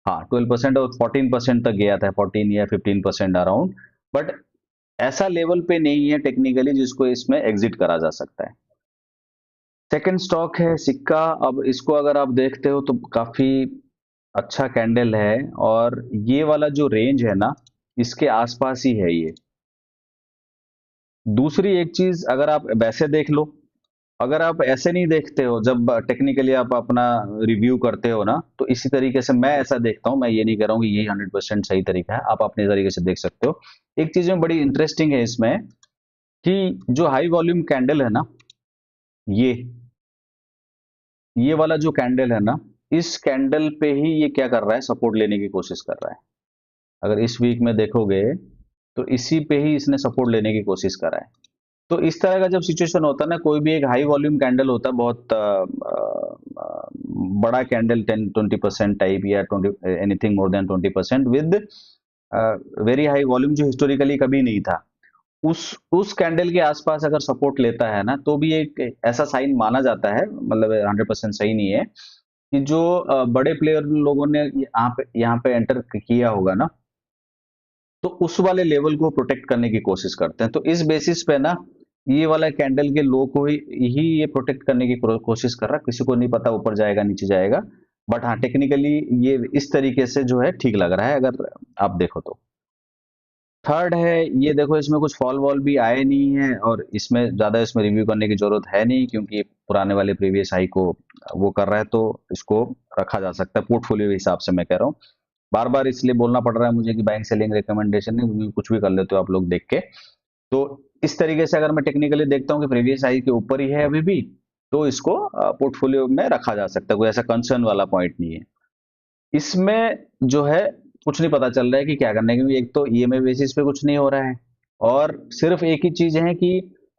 हाँ 12% और 14% तक गया था, 14 या 15% अराउंड। बट ऐसा लेवल पे नहीं है टेक्निकली जिसको इसमें एग्जिट करा जा सकता है। सेकंड स्टॉक है सिक्का। अब इसको अगर आप देखते हो तो काफी अच्छा कैंडल है, और ये वाला जो रेंज है ना, इसके आसपास ही है ये। दूसरी एक चीज अगर आप वैसे देख लो, अगर आप ऐसे नहीं देखते हो, जब टेक्निकली आप अपना रिव्यू करते हो ना, तो इसी तरीके से मैं ऐसा देखता हूं। मैं ये नहीं कह रहा हूं कि यही 100% सही तरीका है, आप अपने तरीके से देख सकते हो। एक चीज में बड़ी इंटरेस्टिंग है इसमें, कि जो हाई वॉल्यूम कैंडल है ना, ये वाला जो कैंडल है ना, इस कैंडल पे ही ये क्या कर रहा है, सपोर्ट लेने की कोशिश कर रहा है। अगर इस वीक में देखोगे तो इसी पे ही इसने सपोर्ट लेने की कोशिश करा है। तो इस तरह का जब सिचुएशन होता है ना, कोई भी एक हाई वॉल्यूम कैंडल होता है, बहुत बड़ा कैंडल, 10-20% टाइप, या 20 anything more than 20% with very high volume, जो हिस्टोरिकली कभी नहीं था, उस कैंडल के आसपास अगर सपोर्ट लेता है ना, तो भी एक ऐसा साइन माना जाता है, मतलब 100% सही नहीं है, कि जो बड़े प्लेयर लोगों ने यहाँ पे एंटर किया होगा ना, तो उस वाले लेवल को प्रोटेक्ट करने की कोशिश करते हैं। तो इस बेसिस पे ना, ये वाला कैंडल के लो को ही ये प्रोटेक्ट करने की कोशिश कर रहा है। किसी को नहीं पता ऊपर जाएगा नीचे जाएगा, बट हाँ टेक्निकली ये इस तरीके से जो है ठीक लग रहा है, अगर आप देखो तो। थर्ड है, ये देखो इसमें कुछ फॉल वॉल भी आए नहीं है, और इसमें ज्यादा इसमें रिव्यू करने की जरूरत है नहीं, क्योंकि पुराने वाले प्रीवियस हाई को वो कर रहा है, तो इसको रखा जा सकता है पोर्टफोलियो के हिसाब से। मैं कह रहा हूँ, बार बार इसलिए बोलना पड़ रहा है मुझे कि बाइंग सेलिंग रिकमेंडेशन नहीं, क्योंकि कुछ भी कर लेते हो आप लोग देख के। तो इस तरीके से अगर मैं टेक्निकली देखता हूँ कि प्रीवियस हाई के ऊपर ही है अभी भी, तो इसको पोर्टफोलियो में रखा जा सकता है, कोई ऐसा कंसर्न वाला पॉइंट नहीं है इसमें। जो है कुछ नहीं पता चल रहा है कि क्या करना है, क्योंकि एक तो ईएमए बेसिस पे कुछ नहीं हो रहा है, और सिर्फ एक ही चीज है कि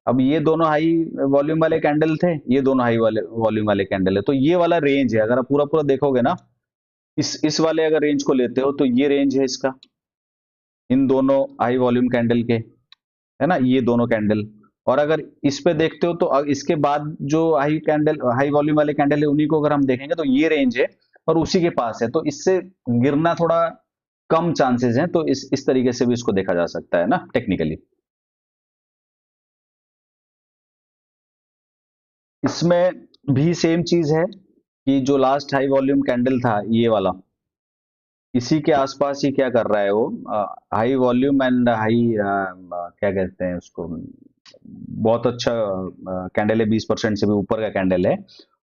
अब ये दोनों हाई वॉल्यूम वाले कैंडल थे, ये दोनों हाई वाले वॉल्यूम वाले कैंडल है, तो ये वाला रेंज है, अगर आप पूरा पूरा देखोगे ना, इस वाले अगर रेंज को लेते हो, तो ये रेंज है इसका, इन दोनों हाई वॉल्यूम कैंडल के, है ना, ये दोनों कैंडल। और अगर इस पे देखते हो तो इसके बाद जो हाई वॉल्यूम वाले कैंडल है, उन्हीं को अगर हम देखेंगे, तो ये रेंज है और उसी के पास है, तो इससे गिरना थोड़ा कम चांसेस हैं। तो इस तरीके से भी इसको देखा जा सकता है ना टेक्निकली। इसमें भी सेम चीज है, कि जो लास्ट हाई वॉल्यूम कैंडल था ये वाला, इसी के आसपास ही क्या कर रहा है वो, हाई वॉल्यूम एंड हाई, क्या कहते हैं उसको, बहुत अच्छा कैंडल है, 20% से भी ऊपर का कैंडल है,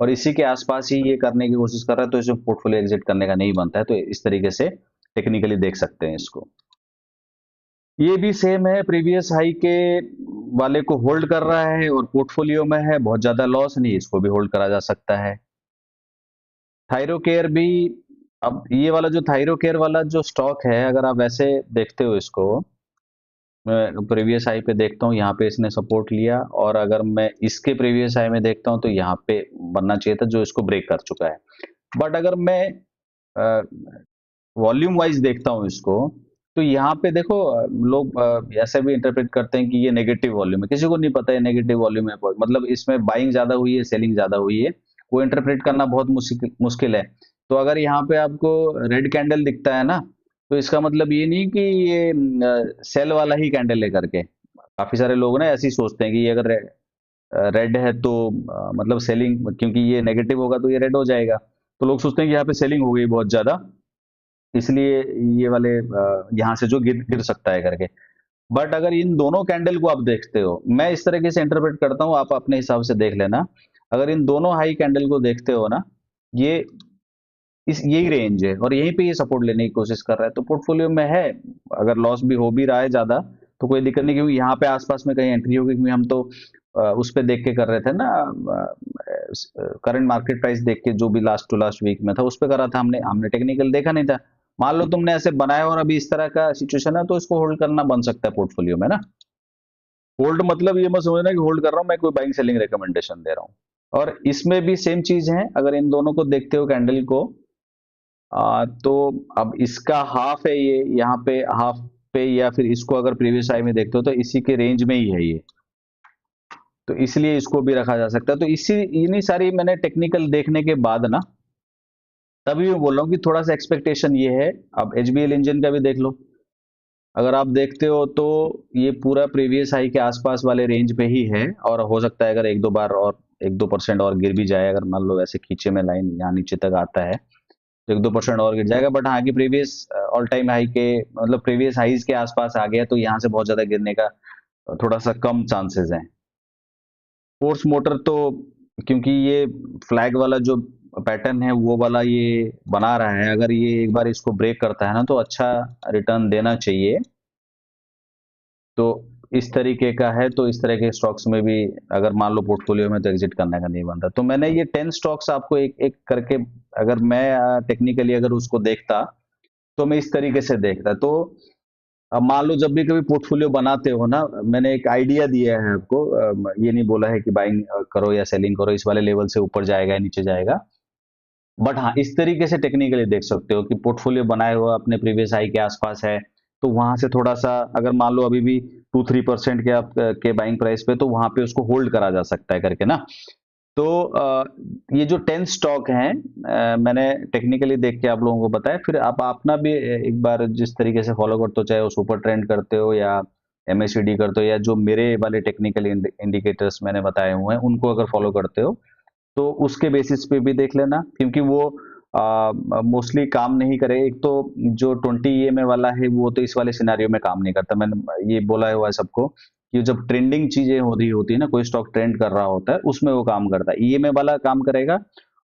और इसी के आसपास ही ये करने की कोशिश कर रहा है, तो इसे पोर्टफोलियो एग्जिट करने का नहीं बनता है। तो इस तरीके से टेक्निकली देख सकते हैं इसको। ये भी सेम है, प्रीवियस हाई के वाले को होल्ड कर रहा है, और पोर्टफोलियो में है, बहुत ज्यादा लॉस नहीं, इसको भी होल्ड करा जा सकता है। थायरोकेयर भी, अब ये वाला जो थायरोकेयर वाला जो स्टॉक है, अगर आप वैसे देखते हो इसको, मैं प्रीवियस हाई पे देखता हूँ, यहाँ पे इसने सपोर्ट लिया, और अगर मैं इसके प्रीवियस हाई में देखता हूँ, तो यहाँ पे बनना चाहिए था, जो इसको ब्रेक कर चुका है। बट अगर मैं वॉल्यूम वाइज देखता हूँ इसको, तो यहाँ पे देखो, लोग ऐसे भी इंटरप्रेट करते हैं कि ये नेगेटिव वॉल्यूम है, किसी को नहीं पता है नेगेटिव वॉल्यूम है, मतलब इसमें बाइंग ज्यादा हुई है, सेलिंग ज्यादा हुई है, वो इंटरप्रेट करना बहुत मुश्किल है। तो अगर यहाँ पे आपको रेड कैंडल दिखता है ना, तो इसका मतलब ये नहीं कि ये सेल वाला ही कैंडल है करके। काफी सारे लोग ना ऐसे ही सोचते हैं कि ये अगर रेड है तो मतलब सेलिंग, क्योंकि ये नेगेटिव होगा तो ये रेड हो जाएगा, तो लोग सोचते हैं कि यहाँ पे सेलिंग हो गई बहुत ज्यादा, इसलिए ये वाले यहाँ से जो गिर गिर सकता है करके। बट अगर इन दोनों कैंडल को आप देखते हो, मैं इस तरीके से इंटरप्रेट करता हूँ, आप अपने हिसाब से देख लेना। अगर इन दोनों हाई कैंडल को देखते हो ना, ये इस यही रेंज है, और यहीं पे ये सपोर्ट लेने की कोशिश कर रहा है, तो पोर्टफोलियो में है। अगर लॉस भी हो भी रहा है ज्यादा, तो कोई दिक्कत नहीं, क्योंकि यहाँ पे आसपास में कहीं एंट्री होगी, क्योंकि हम तो उस पे देख के कर रहे थे ना, करंट मार्केट प्राइस देख के, जो भी लास्ट टू लास्ट वीक में था उस पे करा था हमने हमने टेक्निकल देखा नहीं था। मान लो तुमने ऐसे बनाया और अभी इस तरह का सिचुएशन है, तो इसको होल्ड करना बन सकता है पोर्टफोलियो में ना। होल्ड मतलब ये मत समझना कि होल्ड कर रहा हूँ मैं, कोई बाइंग सेलिंग रिकमेंडेशन दे रहा हूँ। और इसमें भी सेम चीज है, अगर इन दोनों को देखते हो कैंडल को, तो अब इसका हाफ है ये, यहाँ पे हाफ पे, या फिर इसको अगर प्रीवियस आई में देखते हो, तो इसी के रेंज में ही है ये। तो इसलिए इसको भी रखा जा सकता है। तो इसी इन्हीं सारी मैंने टेक्निकल देखने के बाद ना, तभी मैं बोल रहा हूँ कि थोड़ा सा एक्सपेक्टेशन ये है। अब HBL इंजन का भी देख लो, अगर आप देखते हो तो ये पूरा प्रीवियस हाई के आसपास वाले रेंज पे ही है, और हो सकता है अगर एक दो बार और 1-2% और गिर भी जाए, अगर मान लो ऐसे खींचे में लाइन यहाँ नीचे तक आता है तो 1-2% और गिर जाएगा। बट हाँ, कि प्रीवियस ऑल टाइम हाई के मतलब प्रीवियस हाईज के आसपास आ गया तो यहाँ से बहुत ज्यादा गिरने का थोड़ा सा कम चांसेस है। फोर्स मोटर तो, क्योंकि ये फ्लैग वाला जो पैटर्न है वो वाला ये बना रहा है, अगर ये एक बार इसको ब्रेक करता है ना तो अच्छा रिटर्न देना चाहिए। तो इस तरीके का है, तो इस तरह के स्टॉक्स में भी अगर मान लो पोर्टफोलियो में, तो एग्जिट करने का नहीं बनता। तो मैंने ये 10 स्टॉक्स आपको एक एक करके, अगर मैं टेक्निकली अगर उसको देखता तो मैं इस तरीके से देखता। तो अब मान लो जब भी कभी पोर्टफोलियो बनाते हो ना, मैंने एक आइडिया दिया है आपको, ये नहीं बोला है कि बाइंग करो या सेलिंग करो, इस वाले लेवल से ऊपर जाएगा या नीचे जाएगा। बट हाँ, इस तरीके से टेक्निकली देख सकते हो कि पोर्टफोलियो बनाए हुआ अपने प्रीवियस हाई के आसपास है, तो वहां से थोड़ा सा अगर मान लो अभी भी 2-3% के आप के बाइंग प्राइस पे, तो वहां पे उसको होल्ड करा जा सकता है करके ना। तो ये जो 10 स्टॉक हैं, मैंने टेक्निकली देख के आप लोगों को बताया। फिर आप अपना भी एक बार जिस तरीके से फॉलो करते हो, चाहे वो सुपर ट्रेंड करते हो या MACD करते हो, या जो मेरे वाले टेक्निकल इंडिकेटर्स मैंने बताए हुए हैं उनको अगर फॉलो करते हो, तो उसके बेसिस पे भी देख लेना, क्योंकि वो मोस्टली काम नहीं करे। एक तो जो 20 EMA वाला है वो तो इस वाले सिनारियो में काम नहीं करता। मैंने ये बोला हुआ है सबको कि जब ट्रेंडिंग चीजें हो रही होती है ना, कोई स्टॉक ट्रेंड कर रहा होता है, उसमें वो काम करता है, EMA वाला काम करेगा।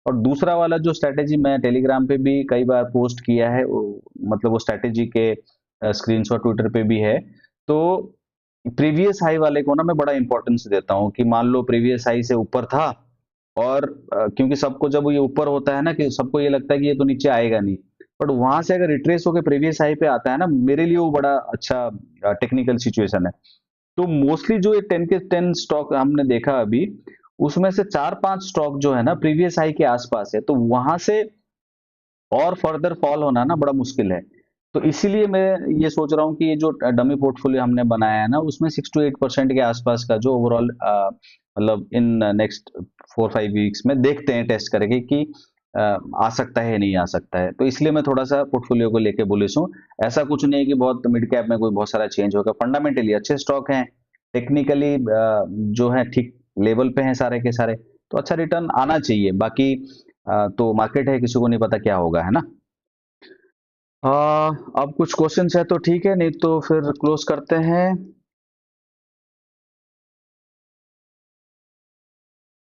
और दूसरा वाला जो स्ट्रैटेजी मैं टेलीग्राम पे भी कई बार पोस्ट किया है, मतलब वो स्ट्रैटेजी के स्क्रीनशॉट ट्विटर पे भी है। तो प्रीवियस हाई वाले को ना मैं बड़ा इंपॉर्टेंस देता हूँ, कि मान लो प्रीवियस हाई से ऊपर था, और क्योंकि सबको जब ये ऊपर होता है ना, कि सबको ये लगता है कि ये तो नीचे आएगा नहीं, बट वहां से अगर रिट्रेस होकर प्रीवियस हाई पे आता है ना, मेरे लिए वो बड़ा अच्छा टेक्निकल सिचुएशन है। तो मोस्टली जो ये 10 के 10 स्टॉक हमने देखा अभी, उसमें से 4-5 स्टॉक जो है ना प्रीवियस हाई के आसपास है, तो वहां से और फर्दर फॉल होना ना बड़ा मुश्किल है। तो इसीलिए मैं ये सोच रहा हूँ कि ये जो डमी पोर्टफोलियो हमने बनाया है ना, उसमें 6 to 8% के आसपास का जो ओवरऑल मतलब इन नेक्स्ट 4-5 वीक्स में देखते हैं टेस्ट करके कि आ सकता है या नहीं आ सकता है। तो इसलिए मैं थोड़ा सा पोर्टफोलियो को लेके बुलिश हूँ। ऐसा कुछ नहीं है कि बहुत मिड कैप में कोई बहुत सारा चेंज होगा, फंडामेंटली अच्छे स्टॉक हैं, टेक्निकली जो है ठीक लेवल पे हैं सारे के सारे, तो अच्छा रिटर्न आना चाहिए। बाकी तो मार्केट है, किसी को नहीं पता क्या होगा, है ना। अब कुछ क्वेश्चंस है तो ठीक है, नहीं तो फिर क्लोज करते हैं।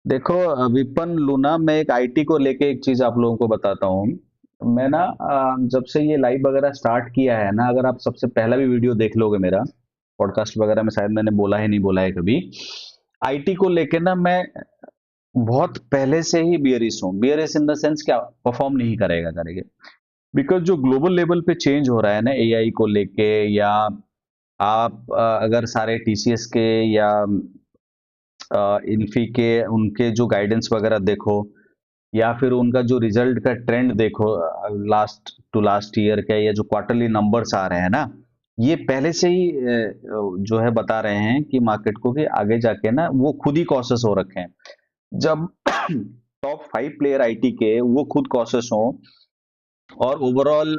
देखो विपन लूना, मैं एक आईटी को लेके एक चीज आप लोगों को बताता हूँ। मैं ना जब से ये लाइव वगैरह स्टार्ट किया है ना, अगर आप सबसे पहला भी वीडियो देख लोगे मेरा, पॉडकास्ट वगैरह में शायद मैंने बोला ही नहीं बोला है कभी, आईटी को लेके ना मैं बहुत पहले से ही बियरिश हूँ। बियरिश इन द सेंस क्या, परफॉर्म नहीं करेगा करेगा, बिकॉज जो ग्लोबल लेवल पे चेंज हो रहा है ना एआई को लेके, या आप अगर सारे टीसीएस के या इन्फी के उनके जो गाइडेंस वगैरह देखो, या फिर उनका जो रिजल्ट का ट्रेंड देखो, लास्ट टू लास्ट ईयर का, या जो क्वार्टरली नंबर्स आ रहे हैं ना, ये पहले से ही जो है बता रहे हैं कि मार्केट को, कि आगे जाके ना वो खुद ही कॉशियस हो रखे हैं। जब टॉप 5 प्लेयर आईटी के वो खुद कॉशियस हो, और ओवरऑल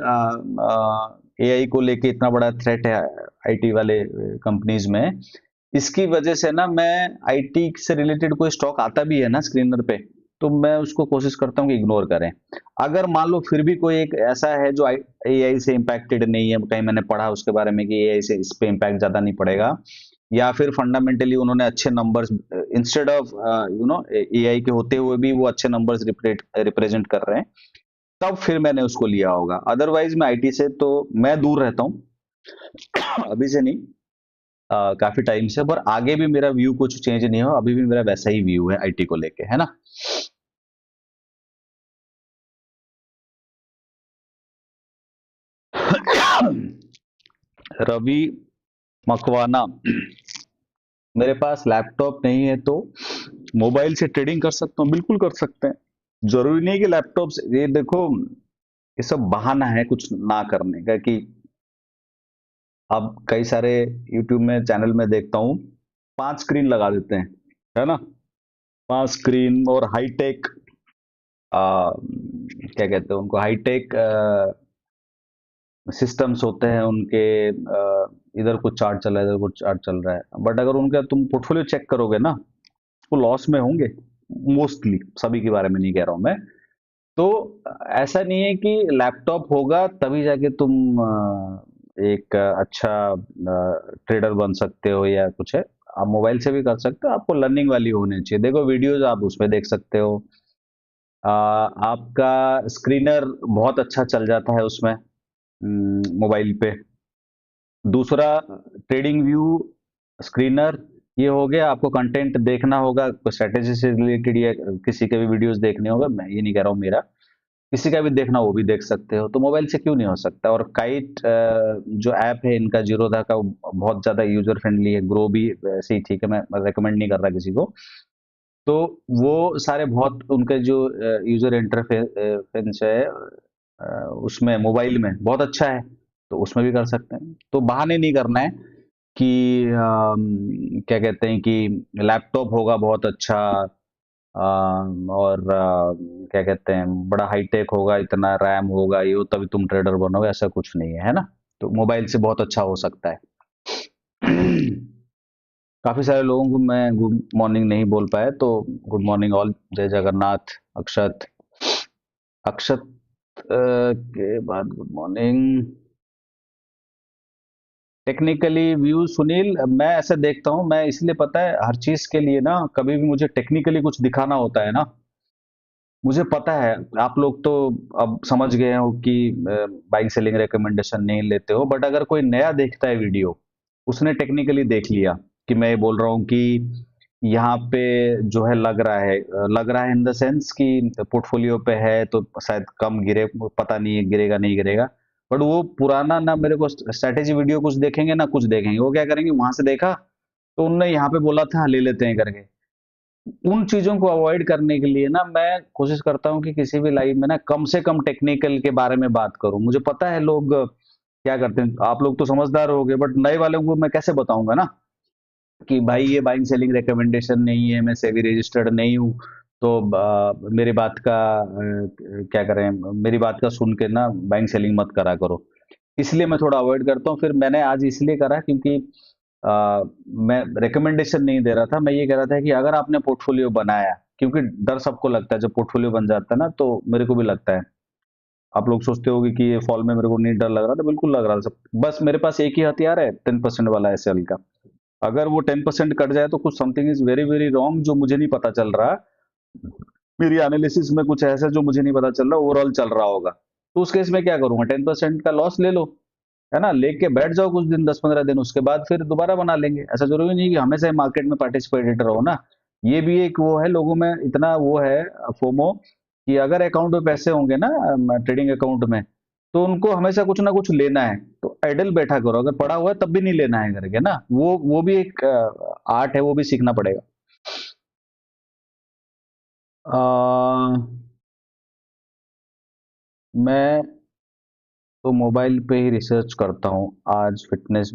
एआई को लेके इतना बड़ा थ्रेट है आईटी वाले कंपनीज में, इसकी वजह से ना मैं आईटी से रिलेटेड कोई स्टॉक आता भी है ना स्क्रीनर पे, तो मैं उसको कोशिश करता हूँ कि इग्नोर करें। अगर मान लो फिर भी कोई एक ऐसा है जो एआई से इम्पैक्टेड नहीं है, कहीं मैंने पढ़ा उसके बारे में कि एआई से इस पे इम्पैक्ट ज्यादा नहीं पड़ेगा, या फिर फंडामेंटली उन्होंने अच्छे नंबर्स इंस्टेड ऑफ एआई के होते हुए भी वो अच्छे नंबर्स रिप्रेजेंट कर रहे हैं, तब फिर मैंने उसको लिया होगा। अदरवाइज मैं आईटी से तो मैं दूर रहता हूँ, अभी से नहीं, काफी टाइम से। पर आगे भी मेरा व्यू कुछ चेंज नहीं हो, अभी भी मेरा वैसा ही व्यू है आईटी को लेके, है ना। रवि मकवाना, मेरे पास लैपटॉप नहीं है तो मोबाइल से ट्रेडिंग कर सकता हूँ, बिल्कुल कर सकते हैं। जरूरी नहीं कि लैपटॉप से, ये देखो ये सब बहाना है कुछ ना करने का, कि अब कई सारे यूट्यूब में चैनल में देखता हूँ 5 स्क्रीन लगा देते हैं, है ना। वहाँ स्क्रीन और हाईटेक, क्या कहते हैं उनको, हाईटेक सिस्टम्स होते हैं उनके। इधर कुछ चार्ट चल रहा है, इधर कुछ चार्ट चल रहा है, बट अगर उनका तुम पोर्टफोलियो चेक करोगे ना, वो लॉस में होंगे मोस्टली, सभी के बारे में नहीं कह रहा हूं मैं। तो ऐसा नहीं है कि लैपटॉप होगा तभी जाके तुम एक अच्छा ट्रेडर बन सकते हो या कुछ है। आप मोबाइल से भी कर सकते हो, आपको लर्निंग वाली होनी चाहिए। देखो वीडियोज आप उसमें देख सकते हो। आपका स्क्रीनर बहुत अच्छा चल जाता है उसमें, मोबाइल पे। दूसरा, ट्रेडिंग व्यू, स्क्रीनर, ये हो गया। आपको कंटेंट देखना होगा स्ट्रेटेजी से रिलेटेड या किसी के भी वीडियोस देखने होगा, मैं ये नहीं कह रहा हूँ मेरा, किसी का भी देखना वो भी देख सकते हो, तो मोबाइल से क्यों नहीं हो सकता। और काइट जो ऐप है इनका, जीरोधा का, वो बहुत ज्यादा यूजर फ्रेंडली है। ग्रो भी ऐसे ही ठीक है, मैं रेकमेंड नहीं कर रहा किसी को। तो वो सारे बहुत उनके जो यूजर इंटरफेस है उसमें मोबाइल में बहुत अच्छा है, तो उसमें भी कर सकते हैं। तो बहाने नहीं करना है कि क्या कहते हैं कि लैपटॉप होगा बहुत अच्छा, और क्या कहते हैं बड़ा हाईटेक होगा, इतना रैम होगा ये, तभी तुम ट्रेडर बनोगे, ऐसा कुछ नहीं है, है ना। तो मोबाइल से बहुत अच्छा हो सकता है। काफी सारे लोगों को मैं गुड मॉर्निंग नहीं बोल पाया, तो गुड मॉर्निंग ऑल। जय जगन्नाथ। अक्षत, अक्षत के बाद good morning. Technically view Sunil, मैं ऐसे देखता हूँ, मैं इसलिए पता है हर चीज के लिए ना, कभी भी मुझे टेक्निकली कुछ दिखाना होता है ना, मुझे पता है आप लोग तो अब समझ गए हो कि बाइंग सेलिंग रिकमेंडेशन नहीं लेते हो, बट अगर कोई नया देखता है वीडियो, उसने टेक्निकली देख लिया कि मैं ये बोल रहा हूँ कि यहाँ पे जो है लग रहा है इन द सेंस कि पोर्टफोलियो पे है तो शायद कम गिरे, पता नहीं है गिरेगा नहीं गिरेगा। बट वो पुराना ना, मेरे को स्ट्रैटेजी वीडियो कुछ देखेंगे ना कुछ देखेंगे, वो क्या करेंगे, वहां से देखा तो उनने यहाँ पे बोला था ले लेते हैं करके। उन चीजों को अवॉइड करने के लिए ना मैं कोशिश करता हूँ कि किसी भी लाइव में ना कम से कम टेक्निकल के बारे में बात करूं। मुझे पता है लोग क्या करते हैं, आप लोग तो समझदार हो गए, बट नए वालों को मैं कैसे बताऊंगा ना कि भाई ये बाइंग सेलिंग रिकमेंडेशन नहीं है, मैं सेबी रजिस्टर्ड नहीं हूँ, तो मेरी बात का क्या करें, मेरी बात का सुन के ना बाइंग सेलिंग मत करा करो। इसलिए मैं थोड़ा अवॉइड करता हूँ। फिर मैंने आज इसलिए करा क्योंकि मैं रिकमेंडेशन नहीं दे रहा था, मैं ये कह रहा था कि अगर आपने पोर्टफोलियो बनाया, क्योंकि डर सबको लगता है जब पोर्टफोलियो बन जाता है ना, तो मेरे को भी लगता है। आप लोग सोचते होगे कि ये फॉल में मेरे को नहीं डर लग रहा था, बिल्कुल लग रहा था सब। बस मेरे पास एक ही हथियार है, 10% वाला एसएल का। अगर वो 10% कट जाए तो कुछ something is very very wrong, जो मुझे नहीं पता चल रहा, मेरी एनालिसिस में कुछ ऐसा जो मुझे नहीं पता चल रहा, ओवरऑल चल रहा होगा, तो उस केस में क्या करूंगा, 10% का लॉस ले लो, है ना, लेके बैठ जाओ कुछ दिन, 10-15 दिन, उसके बाद फिर दोबारा बना लेंगे। ऐसा जरूरी नहीं कि हमेशा मार्केट में पार्टिसिपेटेड रहो ना। ये भी एक वो है, लोगों में इतना वो है फोमो, कि अगर अकाउंट में पैसे होंगे ना, ट्रेडिंग अकाउंट में, तो उनको हमेशा कुछ ना कुछ लेना है, तो आइडल बैठा करो, अगर पड़ा हुआ है तब भी नहीं लेना है करके ना, वो भी एक आर्ट है, वो भी सीखना पड़ेगा। अ, मैं तो मोबाइल पे ही रिसर्च करता हूँ। आज फिटनेस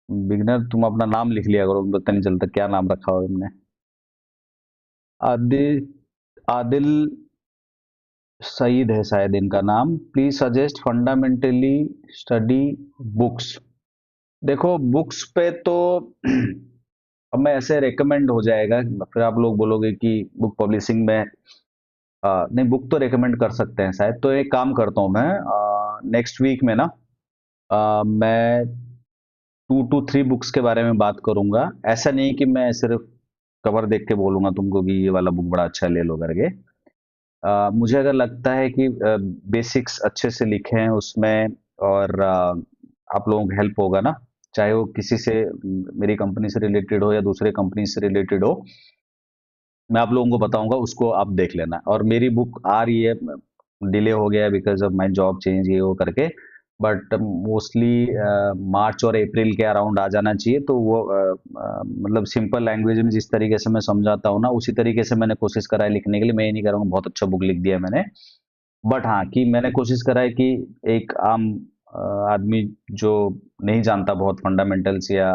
बिगनर, तुम अपना नाम लिख लिया करो, पता नहीं चलता क्या नाम रखा हो तुमने। आदिल, आदिल सईद है शायद इनका नाम। Please suggest fundamentally study books. देखो बुक्स पे तो अब मैं ऐसे रेकमेंड हो जाएगा, फिर आप लोग बोलोगे कि बुक पब्लिशिंग में नहीं, बुक तो रेकमेंड कर सकते हैं शायद। तो एक काम करता हूँ मैं, नेक्स्ट वीक में ना मैं 2 to 3 बुक्स के बारे में बात करूंगा। ऐसा नहीं कि मैं सिर्फ कवर देख के बोलूंगा तुमको कि ये वाला बुक बड़ा अच्छा है, ले लो करके। मुझे अगर लगता है कि बेसिक्स अच्छे से लिखे हैं उसमें, और आप लोगों को हेल्प होगा ना, चाहे वो किसी से मेरी कंपनी से रिलेटेड हो या दूसरे कंपनी से रिलेटेड हो, मैं आप लोगों को बताऊंगा, उसको आप देख लेना। और मेरी बुक आ रही है, डिले हो गया because of my job change ये वो करके, बट मोस्टली मार्च और अप्रैल के अराउंड आ जाना चाहिए। तो वो मतलब सिंपल लैंग्वेज में जिस तरीके से मैं समझाता हूँ ना, उसी तरीके से मैंने कोशिश करा है लिखने के लिए। मैं ये नहीं करूँगा बहुत अच्छा बुक लिख दिया मैंने, बट हाँ कि मैंने कोशिश करा है कि एक आम अ, आदमी जो नहीं जानता बहुत फंडामेंटल्स या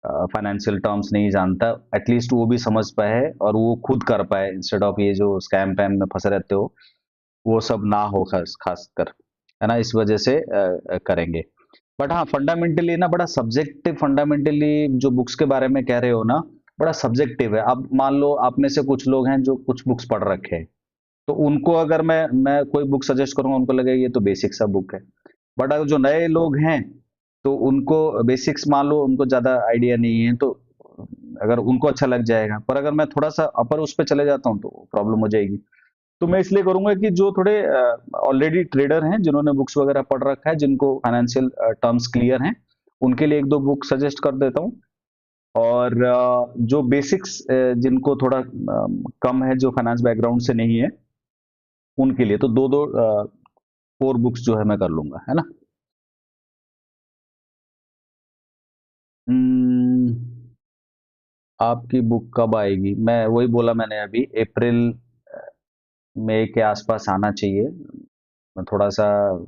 फाइनेंशियल टर्म्स नहीं जानता, एटलीस्ट वो भी समझ पाए और वो खुद कर पाए, इंस्टेड ऑफ ये जो स्कैम पैम में फंसे रहते हो वो सब ना हो, खासकर, है ना, इस वजह से करेंगे। बट हाँ, फंडामेंटली ना बड़ा सब्जेक्टिव, फंडामेंटली जो बुक्स के बारे में कह रहे हो ना, बड़ा सब्जेक्टिव है। अब मान लो आप में से कुछ लोग हैं जो कुछ बुक्स पढ़ रखे हैं, तो उनको अगर मैं कोई बुक सजेस्ट करूंगा, उनको लगेगा ये तो बेसिक सा बुक है। बट अगर जो नए लोग हैं, तो उनको बेसिक्स मान लो उनको ज्यादा आइडिया नहीं है, तो अगर उनको अच्छा लग जाएगा, पर अगर मैं थोड़ा सा अपर उस पर चले जाता हूँ तो प्रॉब्लम हो जाएगी। तो मैं इसलिए करूंगा कि जो थोड़े ऑलरेडी ट्रेडर हैं, जिन्होंने बुक्स वगैरह पढ़ रखा है, जिनको फाइनेंशियल टर्म्स क्लियर हैं, उनके लिए एक दो बुक सजेस्ट कर देता हूँ। और जो बेसिक्स जिनको थोड़ा कम है, जो फाइनेंस बैकग्राउंड से नहीं है, उनके लिए तो दो दो फोर बुक्स जो है मैं कर लूंगा, है ना। हम्म, आपकी बुक कब आएगी? मैं वही बोला मैंने अभी, अप्रैल मई के आसपास आना चाहिए। मैं थोड़ा सा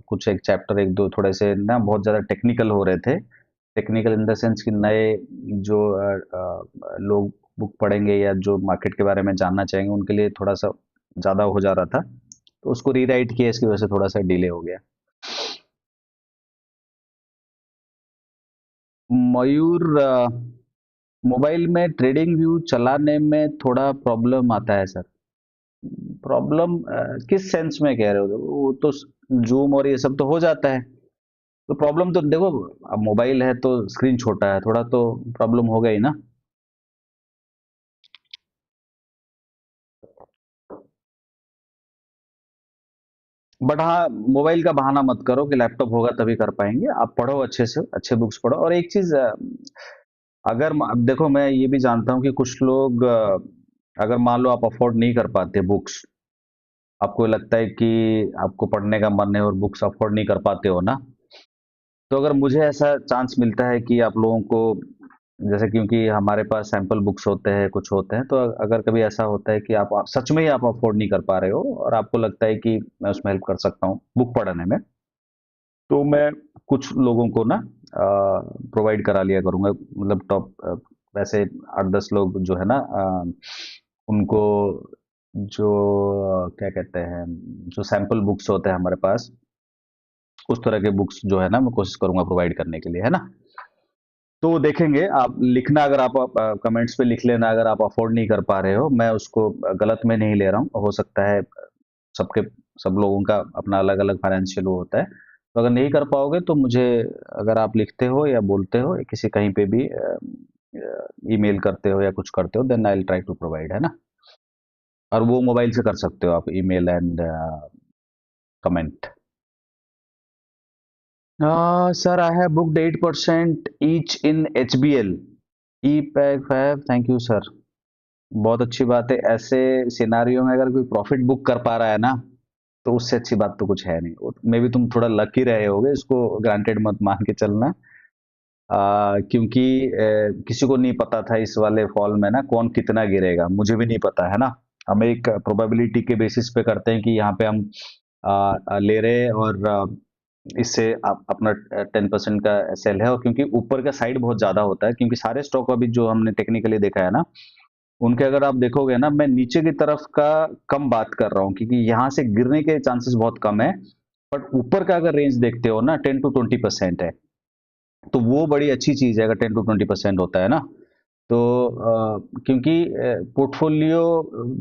कुछ एक चैप्टर एक दो थोड़े से ना बहुत ज़्यादा टेक्निकल हो रहे थे। टेक्निकल इन द सेंस कि नए जो लोग बुक पढ़ेंगे या जो मार्केट के बारे में जानना चाहेंगे, उनके लिए थोड़ा सा ज़्यादा हो जा रहा था, तो उसको रीराइट किया, इसकी वजह से थोड़ा सा डिले हो गया। मयूर, मोबाइल में ट्रेडिंग व्यू चलाने में थोड़ा प्रॉब्लम आता है सर। प्रॉब्लम किस सेंस में कह रहे हो? वो तो जूम और ये सब तो हो जाता है, तो प्रॉब्लम तो देखो, अब मोबाइल है तो स्क्रीन छोटा है, थोड़ा तो प्रॉब्लम होगा ही ना। बट हाँ, मोबाइल का बहाना मत करो कि लैपटॉप होगा तभी कर पाएंगे। आप पढ़ो अच्छे से, अच्छे बुक्स पढ़ो। और एक चीज, अगर अब देखो, मैं ये भी जानता हूँ कि कुछ लोग अगर मान लो आप अफोर्ड नहीं कर पाते बुक्स, आपको लगता है कि आपको पढ़ने का मन है और बुक्स अफोर्ड नहीं कर पाते हो ना, तो अगर मुझे ऐसा चांस मिलता है कि आप लोगों को, जैसे क्योंकि हमारे पास सैंपल बुक्स होते हैं, कुछ होते हैं, तो अगर कभी ऐसा होता है कि आप सच में ही आप अफोर्ड नहीं कर पा रहे हो और आपको लगता है कि मैं उसमें हेल्प कर सकता हूँ बुक पढ़ने में, तो मैं कुछ लोगों को ना प्रोवाइड करा लिया करूंगा, मतलब टॉप, वैसे 8-10 लोग जो है ना, उनको जो क्या कहते हैं, जो सैंपल बुक्स होते हैं हमारे पास, उस तरह के बुक्स जो है ना मैं कोशिश करूंगा प्रोवाइड करने के लिए, है ना। तो देखेंगे, आप लिखना, अगर आप कमेंट्स पे लिख लेना, अगर आप अफोर्ड नहीं कर पा रहे हो, मैं उसको गलत में नहीं ले रहा हूँ। हो सकता है सबके सब लोगों का अपना अलग अलग फाइनेंशियल वो होता है, तो अगर नहीं कर पाओगे तो मुझे, अगर आप लिखते हो या बोलते हो या किसी कहीं पे भी ईमेल करते हो या कुछ करते हो, then I will try to provide, है ना। और वो मोबाइल से कर सकते हो आप, email and comment. Sir, I have booked 8% each in HBL E pack 5, thank you sir. बहुत अच्छी बात है। ऐसे सिनारियो में अगर कोई प्रॉफिट बुक कर पा रहा है ना, तो उससे अच्छी बात तो कुछ है नहीं। मे भी तुम थोड़ा लकी रहे होगे, इसको ग्रांटेड मत मान के चलना। क्योंकि किसी को नहीं पता था इस वाले फॉल में ना कौन कितना गिरेगा, मुझे भी नहीं पता, है ना। हम एक प्रोबेबिलिटी के बेसिस पे करते हैं कि यहाँ पे हम ले रहे हैं, और इससे आप अपना 10% का सेल है, और क्योंकि ऊपर का साइड बहुत ज्यादा होता है, क्योंकि सारे स्टॉक अभी जो हमने टेक्निकली देखा है ना, उनके अगर आप देखोगे ना, मैं नीचे की तरफ का कम बात कर रहा हूँ, क्योंकि यहाँ से गिरने के चांसेस बहुत कम है। बट ऊपर का अगर रेंज देखते हो ना, 10 to 20% है, तो वो बड़ी अच्छी चीज है अगर 10 to 20% होता है ना। तो क्योंकि पोर्टफोलियो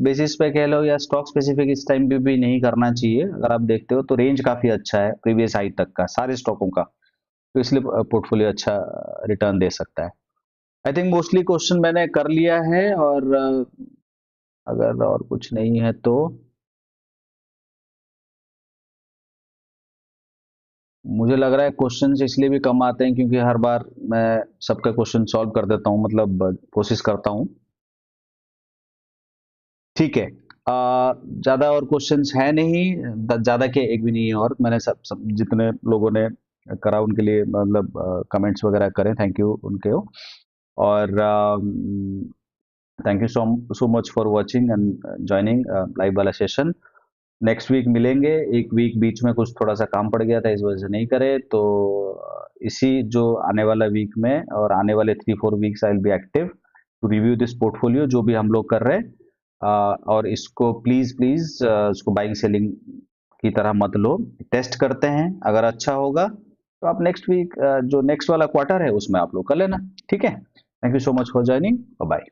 बेसिस पे कह लो या स्टॉक स्पेसिफिक इस टाइम पे भी नहीं करना चाहिए। अगर आप देखते हो तो रेंज काफी अच्छा है प्रीवियस हाई तक का सारे स्टॉकों का, तो इसलिए पोर्टफोलियो अच्छा रिटर्न दे सकता है। आई थिंक मोस्टली क्वेश्चन मैंने कर लिया है, और अगर और कुछ नहीं है तो मुझे लग रहा है क्वेश्चंस इसलिए भी कम आते हैं क्योंकि हर बार मैं सबका क्वेश्चन सॉल्व कर देता हूँ, मतलब कोशिश करता हूँ। ठीक है, ज्यादा और क्वेश्चंस है नहीं, ज्यादा के एक भी नहीं है, और मैंने सब जितने लोगों ने करा उनके लिए, मतलब कमेंट्स वगैरह करें, थैंक यू उनके हो। और thank you so much for watching and joining live वाला सेशन। नेक्स्ट वीक मिलेंगे। एक वीक बीच में कुछ थोड़ा सा काम पड़ गया था, इस वजह से नहीं करे, तो इसी जो आने वाला वीक में और आने वाले 3-4 weeks I will be active to review this portfolio जो भी हम लोग कर रहे हैं। और इसको प्लीज प्लीज इसको बाइंग सेलिंग की तरह मत लो, टेस्ट करते हैं, अगर अच्छा होगा तो आप नेक्स्ट वीक जो नेक्स्ट वाला क्वार्टर है उसमें आप लोग कर लेना। ठीक है, thank you so much for joining, bye.